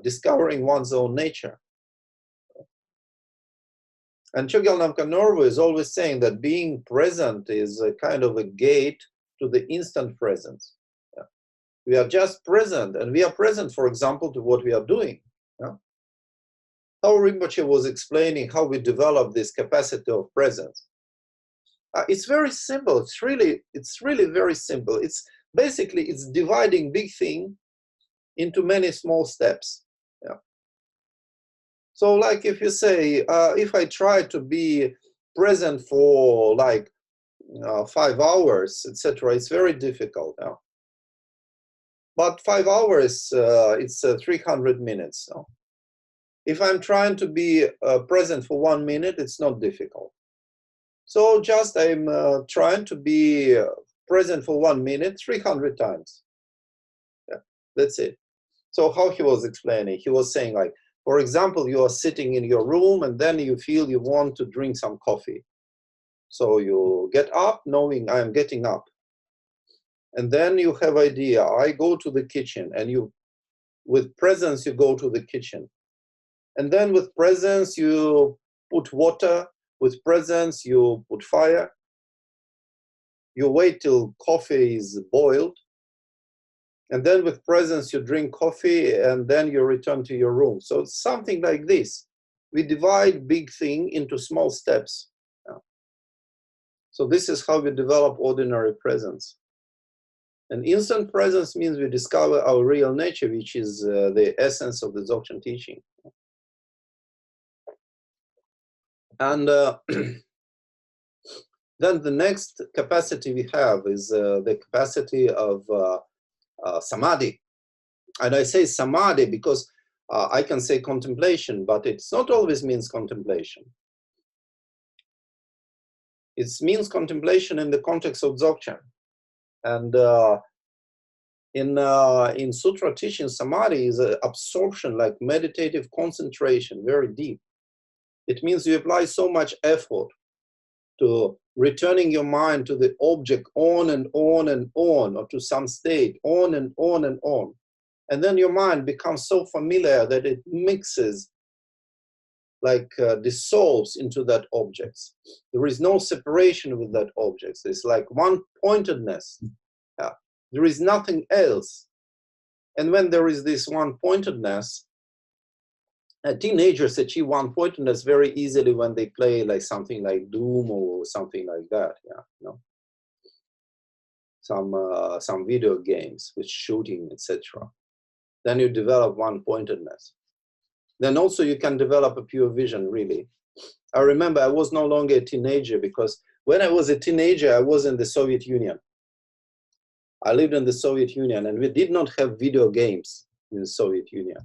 Speaker 1: discovering one's own nature. And Chogyal Namkha Norbu is always saying that being present is a kind of a gate to the instant presence. Yeah. We are just present, and we are present, for example, to what we are doing. Yeah. How Rinpoche was explaining how we develop this capacity of presence. It's very simple. It's really very simple. It's basically, it's dividing big thing into many small steps. Yeah. So like if you say, if I try to be present for like 5 hours, etc., it's very difficult now. But 5 hours, it's 300 minutes. No? If I'm trying to be present for 1 minute, it's not difficult. So just I'm trying to be present for 1 minute 300 times. Yeah, that's it. So how he was explaining, he was saying like, for example, you are sitting in your room and then you feel you want to drink some coffee. So you get up knowing I am getting up. And then you have idea, I go to the kitchen, and you, with presence, you go to the kitchen. And then with presence, you put water. With presence, you put fire. You wait till coffee is boiled. And then with presence, you drink coffee, and then you return to your room. So it's something like this. We divide big thing into small steps. So this is how we develop ordinary presence. And instant presence means we discover our real nature, which is the essence of the Dzogchen teaching. And then the next capacity we have is the capacity of samadhi. And I say samadhi because I can say contemplation, but it's not always means contemplation. It means contemplation in the context of Dzogchen. And in sutra teaching, samadhi is an absorption, like meditative concentration, very deep. It means you apply so much effort to returning your mind to the object on and on and on, or to some state, on and on and on. And then your mind becomes so familiar that it mixes like dissolves into that object. There is no separation with that object. It's like one pointedness. There is nothing else. And when there is this one pointedness, teenagers achieve one pointedness very easily when they play like something like Doom or something like that. Yeah, you know, some video games with shooting, etc. Then you develop one pointedness. Then also you can develop a pure vision, really. I remember I was no longer a teenager, because when I was a teenager, I was in the Soviet Union. I lived in the Soviet Union, and we did not have video games in the Soviet Union.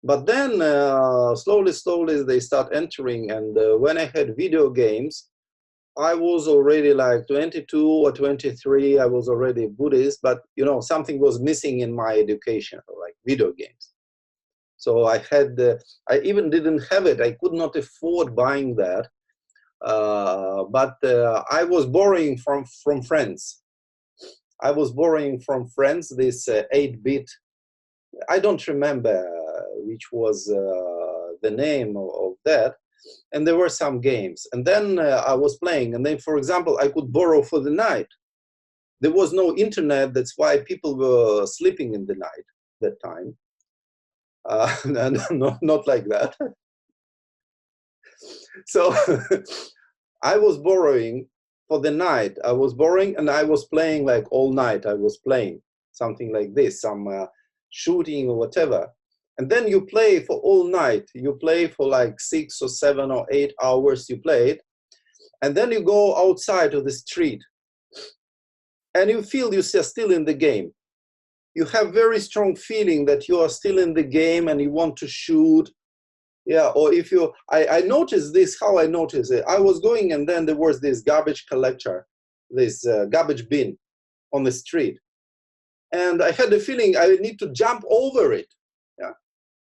Speaker 1: But then slowly they start entering, and when I had video games, I was already like 22 or 23. I was already Buddhist, but you know, something was missing in my education, like video games. So I had, I even didn't have it. I could not afford buying that. But I was borrowing from friends. I was borrowing from friends this 8-bit. I don't remember which was the name of that. And there were some games. And then I was playing. And then, for example, I could borrow for the night. There was no internet. That's why people were sleeping in the night that time. Not like that. So I was borrowing for the night. I was borrowing, and I was playing like all night. I was playing something like this, some shooting or whatever. And then you play for all night. You play for like 6 or 7 or 8 hours. You play it, and then you go outside to the street, and you feel you are still in the game. You have very strong feeling that you are still in the game and you want to shoot. Yeah, or if you, I noticed this, how I noticed it. I was going, and then there was this garbage collector, this garbage bin on the street. And I had the feeling I need to jump over it. Yeah,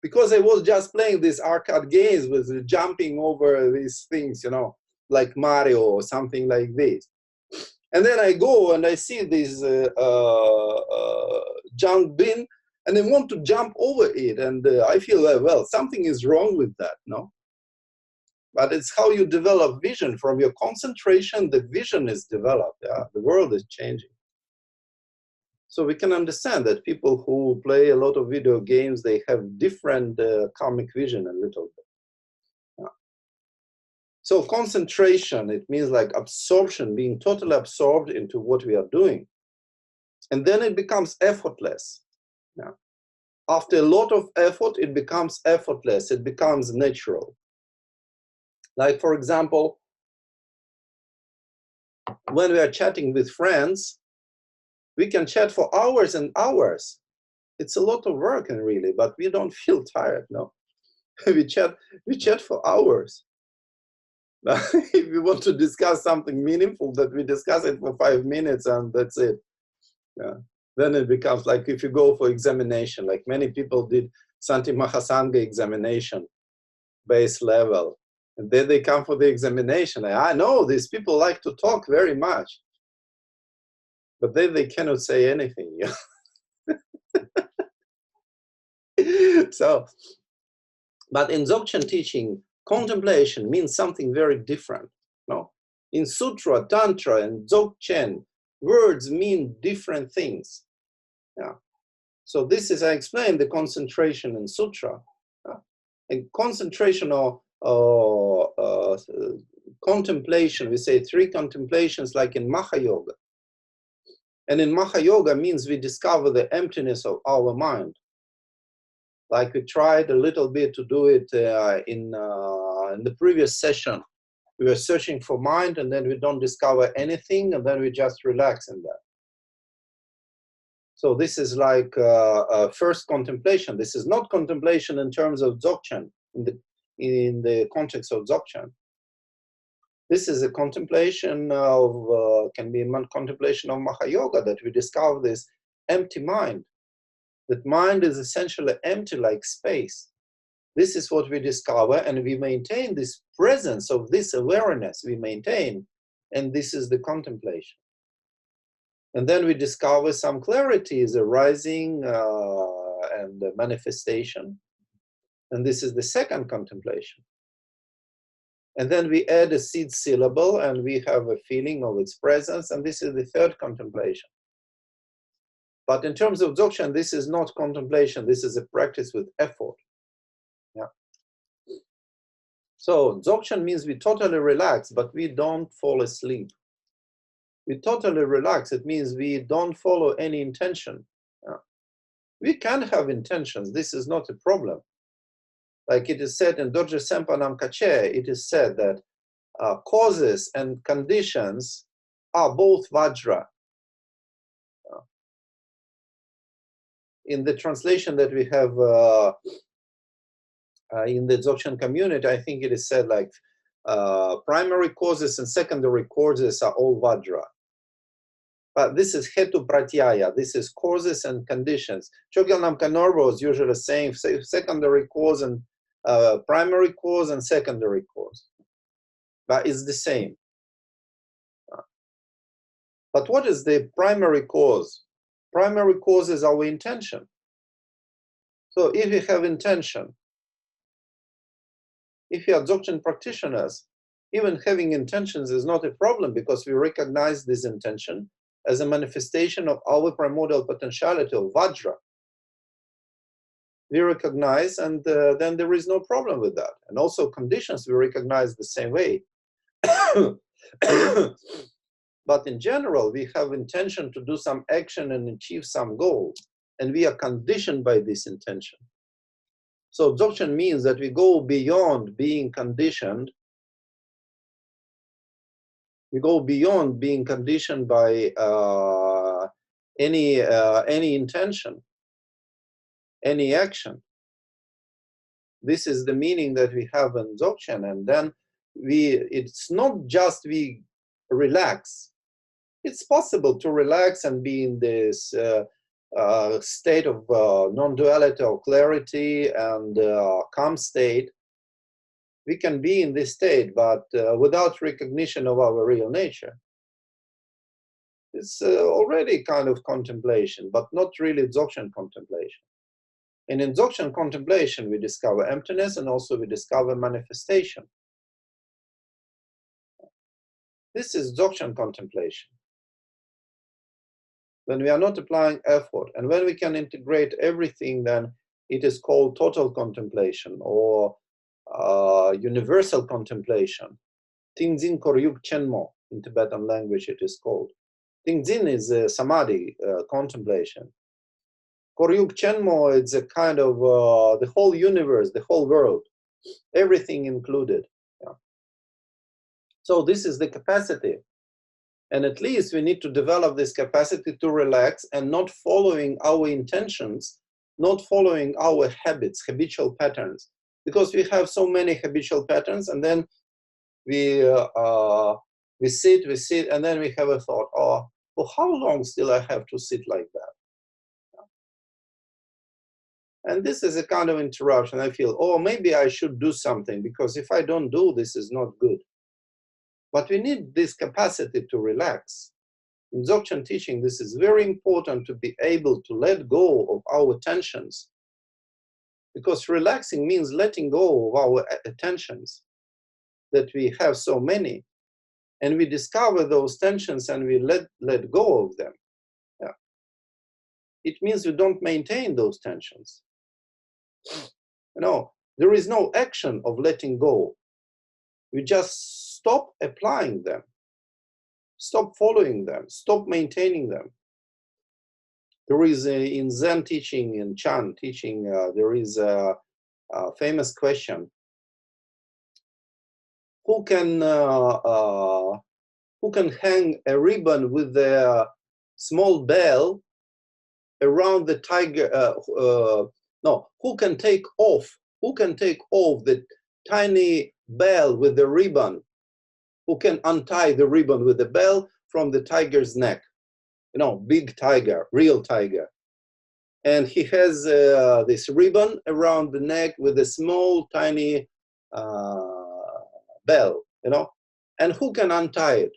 Speaker 1: because I was just playing these arcade games with jumping over these things, you know, like Mario or something like this. And then I go and I see this junk bin, and I want to jump over it. And I feel, well, something is wrong with that, no? But it's how you develop vision. From your concentration, the vision is developed. Yeah? The world is changing. So we can understand that people who play a lot of video games, they have different karmic vision a little bit. Yeah. So concentration, it means like absorption, being totally absorbed into what we are doing. And then it becomes effortless. Yeah. After a lot of effort, it becomes effortless. It becomes natural. Like, for example, when we are chatting with friends, we can chat for hours and hours. It's a lot of work, and really, but we don't feel tired, no? we chat for hours. If we want to discuss something meaningful, that we discuss it for 5 minutes and that's it. Yeah. Then it becomes like if you go for examination, like many people did Santi Mahasanga examination, base level. And then they come for the examination. I know these people like to talk very much, but then they cannot say anything. So, but in Dzogchen teaching, contemplation means something very different. No? In Sutra, Tantra, and Dzogchen, words mean different things. Yeah. So this is, I explained the concentration in Sutra. And concentration or contemplation, we say 3 contemplations like in Maha Yoga. And in Maha Yoga means we discover the emptiness of our mind. Like we tried a little bit to do it in the previous session. We were searching for mind, and then we don't discover anything, and then we just relax in that. So this is like first contemplation. This is not contemplation in terms of Dzogchen, in the context of Dzogchen. This is a contemplation of, can be a contemplation of Maha Yoga, that we discover this empty mind. That mind is essentially empty, like space. This is what we discover, and we maintain this presence of this awareness, we maintain, and this is the contemplation. And then we discover some clarity is arising and manifestation. And this is the second contemplation. And then we add a seed syllable and we have a feeling of its presence, and this is the third contemplation. But in terms of Dzogchen, this is not contemplation, this is a practice with effort. Yeah. So Dzogchen means we totally relax, but we don't fall asleep. We totally relax, it means we don't follow any intention. Yeah. We can have intentions, this is not a problem. Like it is said in Dorje Sempa Namkache, it is said that causes and conditions are both Vajra. In the translation that we have in the Dzogchen community, I think it is said like primary causes and secondary causes are all Vajra. But this is Hetu Pratyaya, this is causes and conditions. Chogyal Namkha Norbo is usually saying secondary cause and primary cause and secondary cause. But it's the same. But what is the primary cause? Primary cause is our intention. So if we have intention, if we are Dzogchen practitioners, even having intentions is not a problem because we recognize this intention as a manifestation of our primordial potentiality of Vajra. We recognize, and then there is no problem with that. And also conditions we recognize the same way. But in general, we have intention to do some action and achieve some goal, and we are conditioned by this intention. So Dzogchen means that we go beyond being conditioned. We go beyond being conditioned by any intention, any action. This is the meaning that we have in Dzogchen, and then it's not just we relax. It's possible to relax and be in this state of non-duality or clarity and calm state. We can be in this state, but without recognition of our real nature. It's already kind of contemplation, but not really Dzogchen contemplation. And in Dzogchen contemplation, we discover emptiness and also we discover manifestation. This is Dzogchen contemplation. When we are not applying effort, and when we can integrate everything, then it is called total contemplation or universal contemplation. Tingzin Koryuk Chenmo, in Tibetan language it is called. Tingzin is a samadhi, contemplation. Koryuk Chenmo is a kind of the whole universe, the whole world, everything included. Yeah. So this is the capacity. And at least we need to develop this capacity to relax and not following our intentions, not following our habits, habitual patterns. Because we have so many habitual patterns, and then we sit, and then we have a thought, oh, for how long still I have to sit like that? And this is a kind of interruption. I feel, oh, maybe I should do something, because if I don't do this, is not good. But we need this capacity to relax. In Dzogchen teaching, this is very important to be able to let go of our tensions. Because relaxing means letting go of our attentions, that we have so many. And we discover those tensions and we let go of them. Yeah. It means we don't maintain those tensions. You know, there is no action of letting go. We just stop applying them, stop following them, stop maintaining them. There is in Zen teaching, in Chan teaching, there is a famous question: who can hang a ribbon with a small bell around the tiger? No, who can take off the tiny bell with the ribbon? Who can untie the ribbon with the bell from the tiger's neck? You know, big tiger, real tiger. And he has this ribbon around the neck with a small, tiny bell, you know? And who can untie it?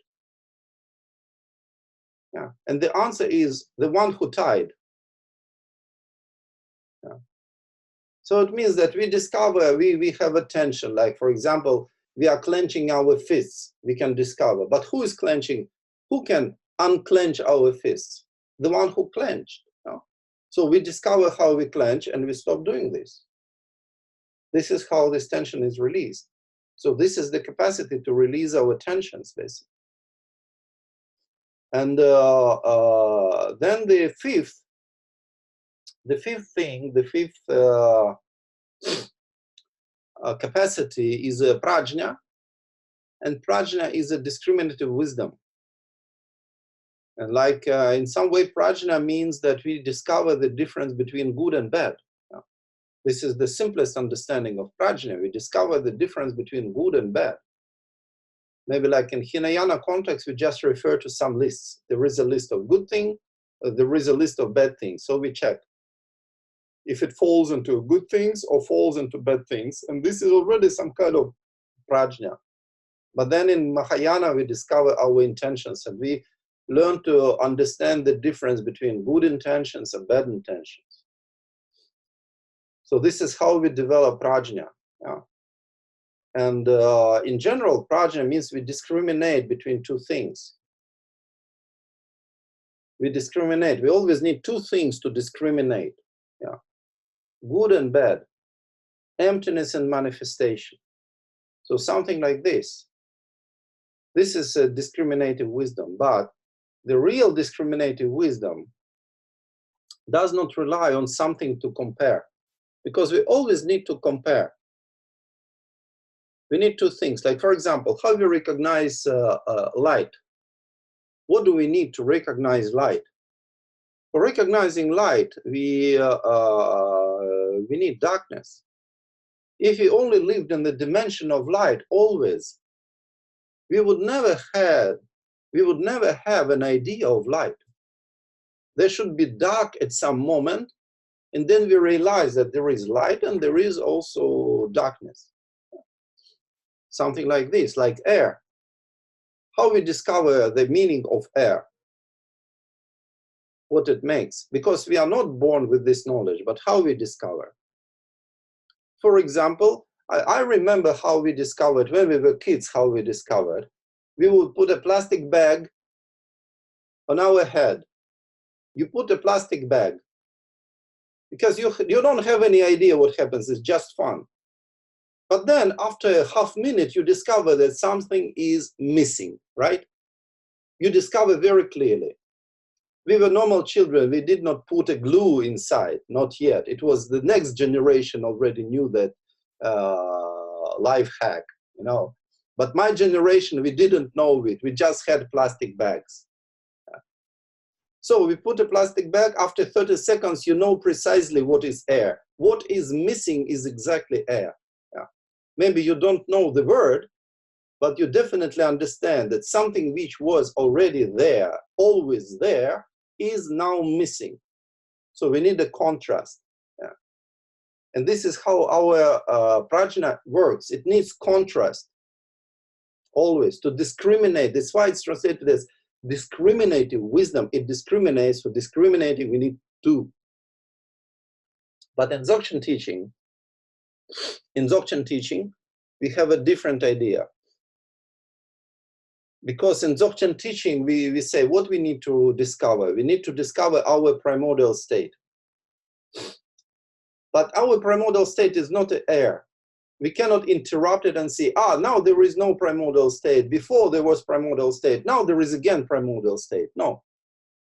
Speaker 1: Yeah. And the answer is the one who tied. Yeah. So it means that we discover, we have attention. Like, for example, we are clenching our fists, we can discover. But who is clenching? Who can unclench our fists? The one who clenched. No? So we discover how we clench and we stop doing this. This is how this tension is released. So this is the capacity to release our tensions, basically. And then the fifth capacity is prajna, and prajna is a discriminative wisdom. And like in some way, prajna means that we discover the difference between good and bad. This is the simplest understanding of prajna. We discover the difference between good and bad. Maybe like in Hinayana context, we just refer to some lists. There is a list of good things, there is a list of bad things. So we check if it falls into good things or falls into bad things. And this is already some kind of prajna. But then in Mahayana, we discover our intentions and we learn to understand the difference between good intentions and bad intentions. So this is how we develop prajna. Yeah. And in general, prajna means we discriminate between two things. We discriminate. We always need two things to discriminate. Yeah. Good and bad, emptiness and manifestation. So something like this. This is a discriminative wisdom, but the real discriminative wisdom does not rely on something to compare, because we always need to compare. We need two things, like for example, how we recognize light. What do we need to recognize light? For recognizing light, we need darkness. If we only lived in the dimension of light always, we would never have an idea of light. There should be dark at some moment, and then we realize that there is light and there is also darkness. Something like this, like air. How we discover the meaning of air, what it makes, because we are not born with this knowledge, but how we discover. For example, I remember how we discovered, when we were kids, how we discovered. We would put a plastic bag on our head. You put a plastic bag, because you don't have any idea what happens, it's just fun. But then after a half minute, you discover that something is missing, right? You discover very clearly. We were normal children, we did not put a glue inside, not yet. It was the next generation already knew that life hack, you know. But my generation, we didn't know it, we just had plastic bags. So we put a plastic bag, after 30 seconds, you know precisely what is air. What is missing is exactly air. Yeah. Maybe you don't know the word, but you definitely understand that something which was already there, always there, is now missing. So we need a contrast. Yeah. And this is how our prajna works. It needs contrast, always, to discriminate. That's why it's translated as discriminative wisdom. It discriminates. For discriminating, we need two. But in Dzogchen teaching, we have a different idea. Because in Dzogchen teaching, we say what we need to discover. We need to discover our primordial state. But our primordial state is not air. We cannot interrupt it and say, now there is no primordial state. Before there was primordial state. Now there is again primordial state. No,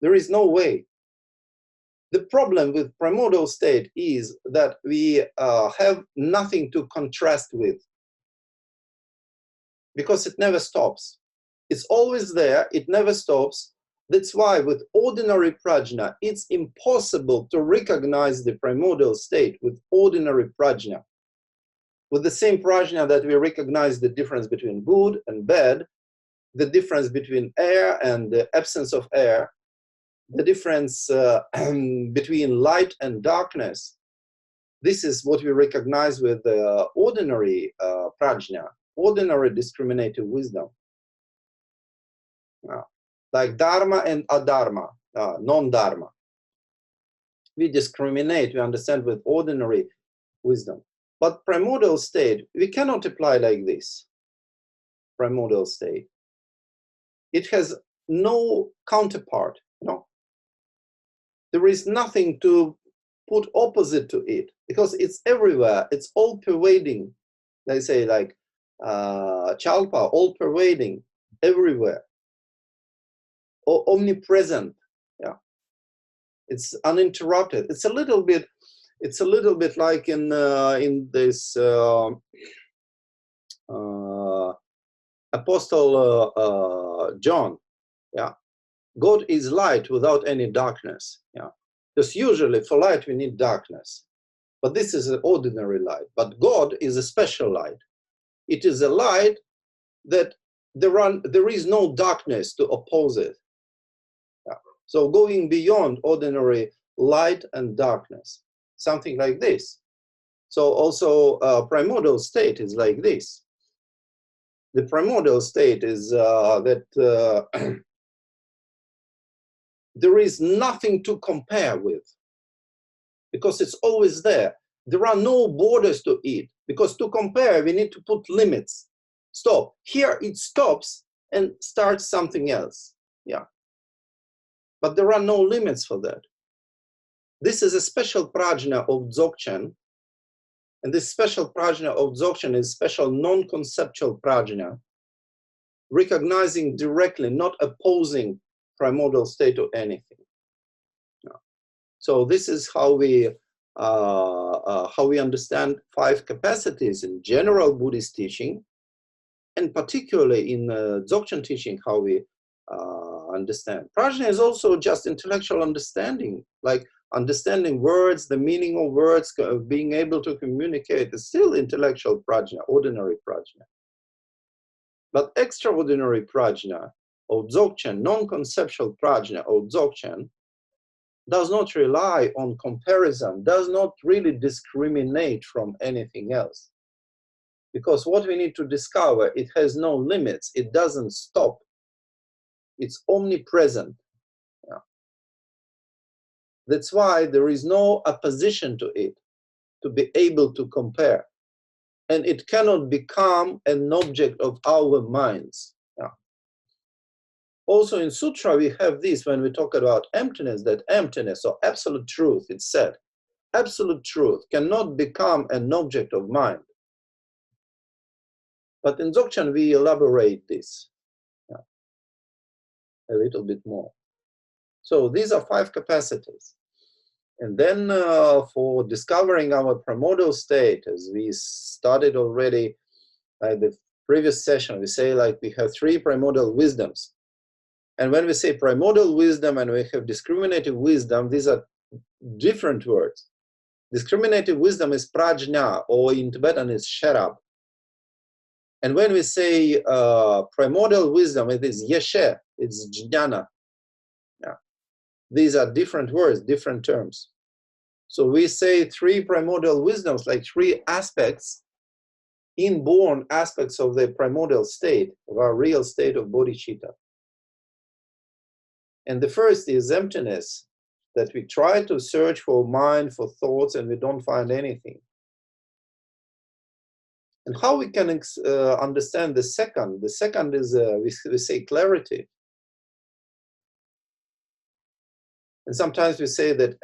Speaker 1: there is no way. The problem with primordial state is that we have nothing to contrast with, because it never stops. It's always there, it never stops. That's why with ordinary prajna, it's impossible to recognize the primordial state with ordinary prajna. With the same prajna that we recognize the difference between good and bad, the difference between air and the absence of air, the difference between light and darkness. This is what we recognize with the ordinary prajna, ordinary discriminative wisdom. Like dharma and adharma, non-dharma. We discriminate, we understand with ordinary wisdom. But primordial state, we cannot apply like this. primordial state, it has no counterpart, no. There is nothing to put opposite to it, because it's everywhere, it's all pervading. They say like Chalpa, all pervading, everywhere, omnipresent. Yeah, it's uninterrupted. It's a little bit like in this Apostle John. Yeah, God is light without any darkness. Yeah, because usually for light we need darkness, but this is an ordinary light. But God is a special light. It is a light that there is no darkness to oppose it. Yeah. So going beyond ordinary light and darkness, something like this. So also primordial state is like this. The primordial state is that there is nothing to compare with, because it's always there. There are no borders to it, because to compare, we need to put limits. Stop. Here it stops and starts something else. Yeah. But there are no limits for that. This is a special prajna of Dzogchen. And this special prajna of Dzogchen is special non-conceptual prajna, recognizing directly, not opposing primordial state or anything. No. So this is how we understand 5 capacities in general Buddhist teaching, and particularly in Dzogchen teaching, how we understand. Prajna is also just intellectual understanding, like understanding words, the meaning of words, being able to communicate is still intellectual prajna, ordinary prajna. But extraordinary prajna of Dzogchen, non-conceptual prajna of Dzogchen, does not rely on comparison, does not really discriminate from anything else. Because what we need to discover, it has no limits, it doesn't stop. It's omnipresent. Yeah. That's why there is no opposition to it, to be able to compare. And it cannot become an object of our minds. Yeah. Also in Sutra, we have this when we talk about emptiness, that emptiness or absolute truth, it's said, absolute truth cannot become an object of mind. But in Dzogchen, we elaborate this a little bit more. So these are 5 capacities. And then for discovering our primordial state, as we started already at the previous session, we say like we have 3 primordial wisdoms. And when we say primordial wisdom and we have discriminative wisdom, these are different words. Discriminative wisdom is prajna, or in Tibetan is sherab. And when we say primordial wisdom, it is yeshe, it's jnana. Yeah. These are different words, different terms. So we say 3 primordial wisdoms, like 3 aspects, inborn aspects of the primordial state, of our real state of bodhicitta. And the first is emptiness, that we try to search for mind, for thoughts, and we don't find anything. And how we can understand the second? The second is, we say clarity. And sometimes we say that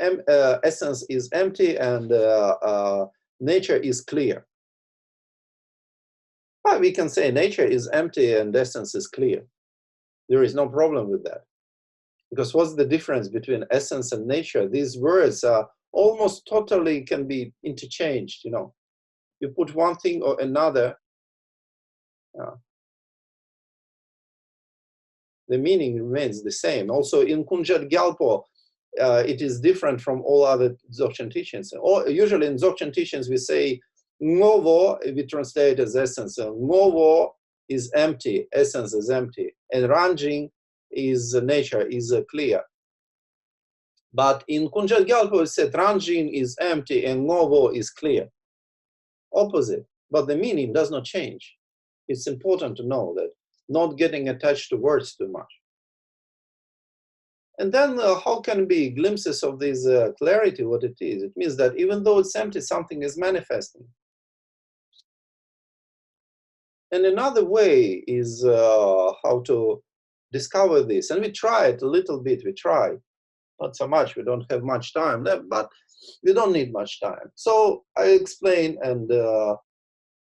Speaker 1: essence is empty and nature is clear. But we can say nature is empty and essence is clear. There is no problem with that. Because what's the difference between essence and nature? These words are almost totally can be interchanged, you know. You put one thing or another, the meaning remains the same. Also in Kunjat Gyalpo, it is different from all other Dzogchen teachings. Or usually in Dzogchen teachings we say ngovo, we translate as essence. So ngovo is empty, essence is empty, and ranjing is nature, is clear. But in Kunjat Gyalpo it said ranjing is empty and ngovo is clear. Opposite, but the meaning does not change. It's important to know that, not getting attached to words too much. And then how can be glimpses of this clarity, what it is? It means that even though it's empty, something is manifesting. And another way is how to discover this. And we try it a little bit, we try. Not so much, we don't have much time left, but we don't need much time. So I explain, and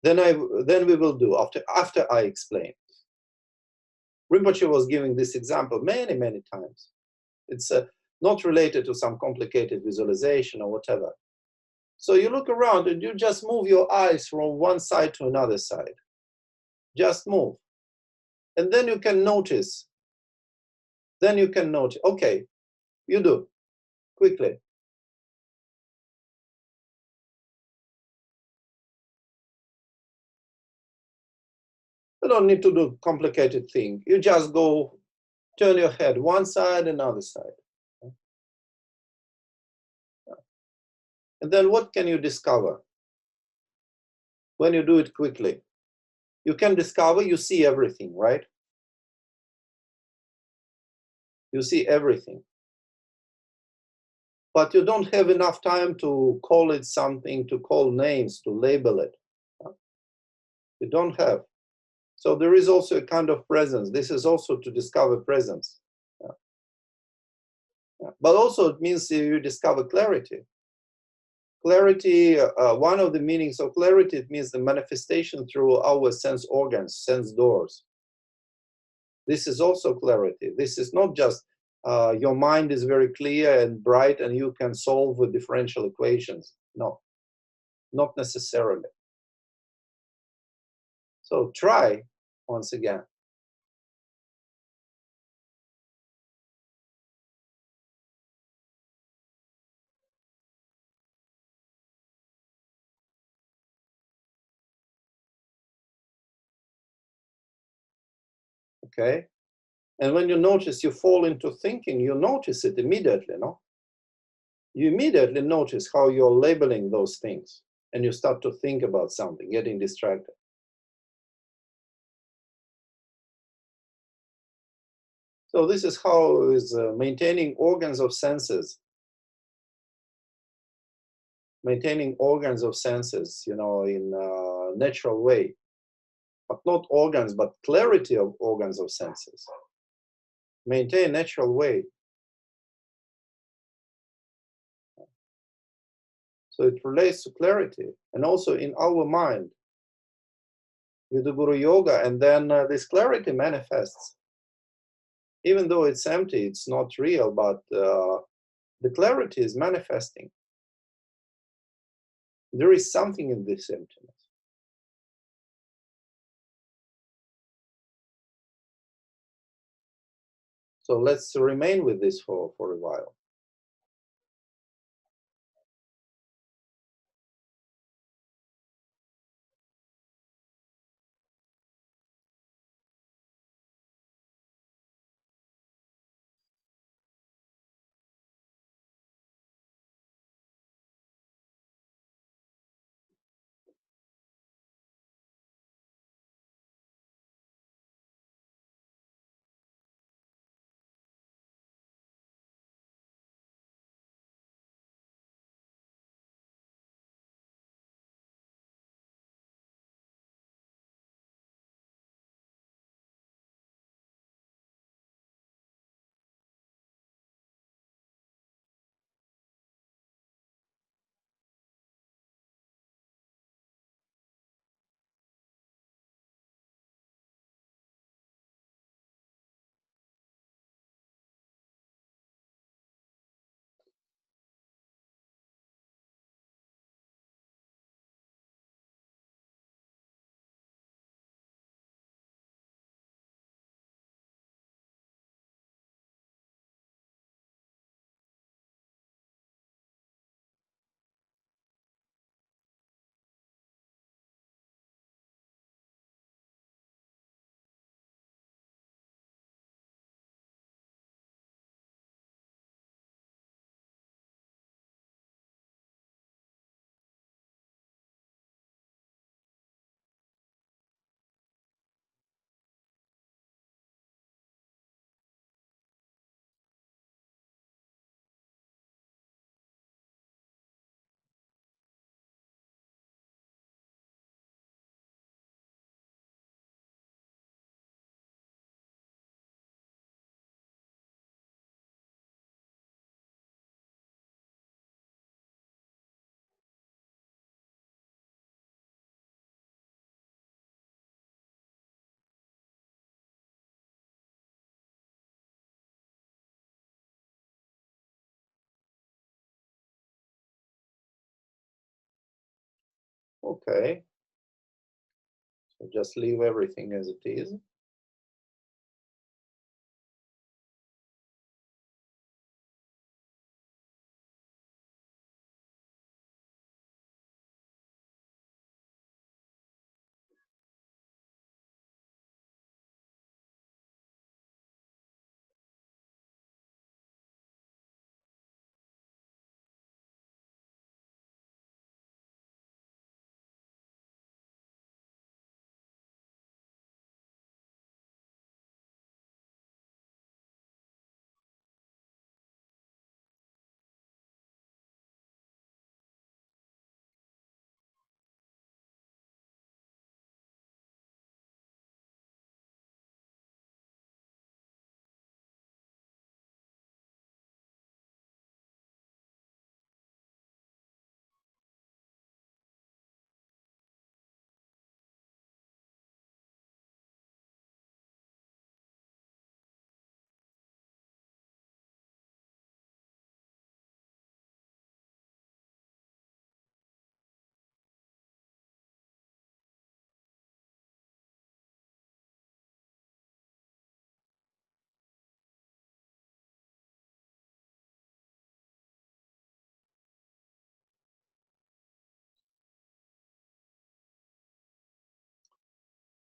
Speaker 1: then we will do after I explain. Rinpoche was giving this example many, many times. It's not related to some complicated visualization or whatever. So you look around and you just move your eyes from one side to another side. Just move. And then you can notice. Okay, you do, quickly. You don't need to do complicated thing. You just go, turn your head one side, another side. And then what can you discover when you do it quickly? You can discover you see everything, right? You see everything. But you don't have enough time to call it something, to call names, to label it. You don't have. So there is also a kind of presence. This is also to discover presence. Yeah. Yeah. But also it means you discover clarity. Clarity, one of the meanings of clarity, it means the manifestation through our sense organs, sense doors. This is also clarity. This is not just your mind is very clear and bright and you can solve the differential equations. No, not necessarily. So try once again. Okay? And when you notice you fall into thinking, you notice it immediately, no? You immediately notice how you're labeling those things and you start to think about something, getting distracted. So this is how is maintaining organs of senses. Maintaining organs of senses, in a natural way. But not organs, but clarity of organs of senses. Maintain natural way. So it relates to clarity and also in our mind. We do Guru Yoga and then this clarity manifests. Even though it's empty, it's not real, but the clarity is manifesting. There is something in this emptiness. So let's remain with this for a while. Okay, so just leave everything as it is.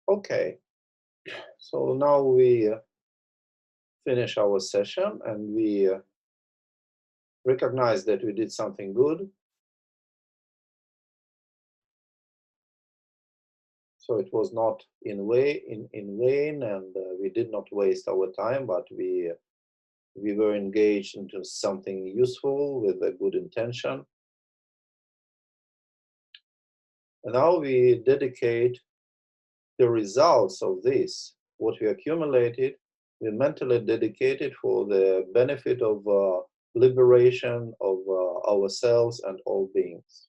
Speaker 1: Okay, so now we finish our session and we recognize that we did something good. So it was not in vain, and we did not waste our time, but we were engaged into something useful with a good intention. And now we dedicate the results of this, what we accumulated, we mentally dedicate it for the benefit of liberation of ourselves and all beings.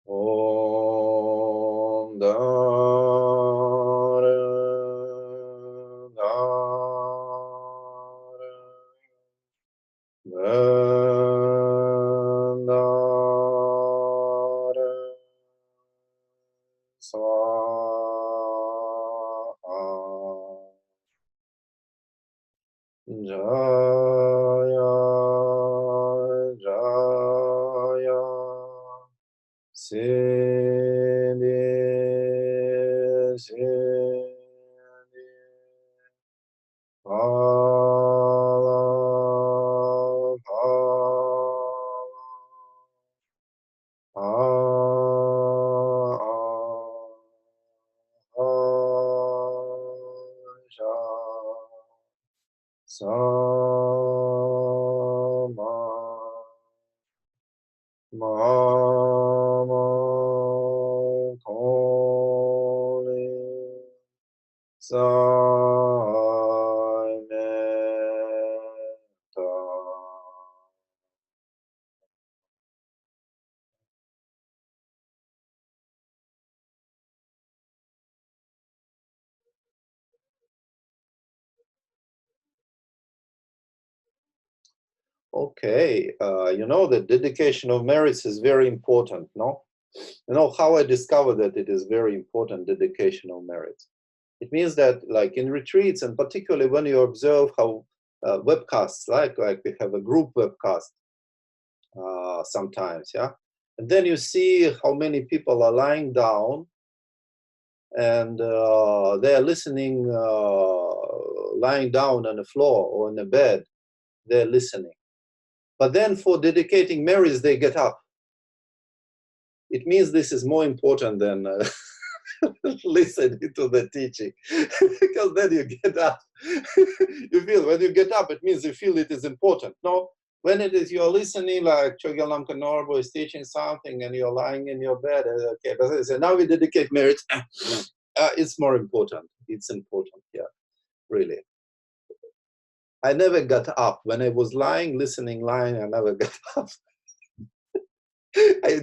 Speaker 1: Om Dare Dare Dare Swaha Jaya Jaya Siddhi Siddhi Phala Sama Mama Kali Sai Metta. Okay, you know, the dedication of merits is very important, no? You know how I discovered that it is very important, dedication of merits. It means that, like in retreats, and particularly when you observe how webcasts, like we have a group webcast sometimes, yeah, and then you see how many people are lying down and they are listening, lying down on the floor or on the bed. They're listening, but then for dedicating merits, they get up. It means this is more important than listening to the teaching, because then you get up. You feel when you get up, it means you feel it is important. No, when it is you're listening, like Chogyal Lamka Norbo is teaching something, and you're lying in your bed. Okay, but so now we dedicate merits. It's more important. It's important, yeah, really. I never got up when I was lying, listening, lying. I never got up. I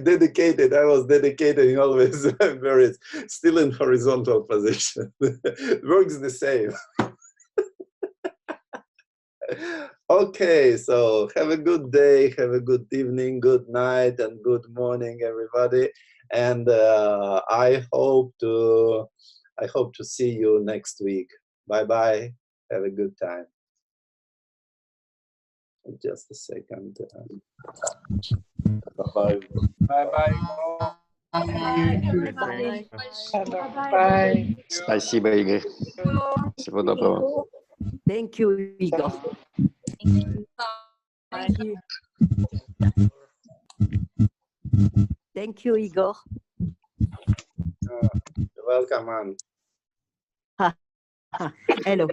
Speaker 1: was dedicating always very still in horizontal position. Works the same. Okay, so have a good day, have a good evening, good night, and good morning, everybody. And I hope to see you next week. Bye bye. Have a good time. Just a second. Bye bye.
Speaker 2: Bye-bye.
Speaker 3: Bye.
Speaker 4: Bye.
Speaker 5: Спасибо, Игорь. Всего доброго.
Speaker 3: Thank you, Igor.
Speaker 4: Thank you.
Speaker 3: Thank you, Igor.
Speaker 1: You're welcome, man.
Speaker 3: Hello.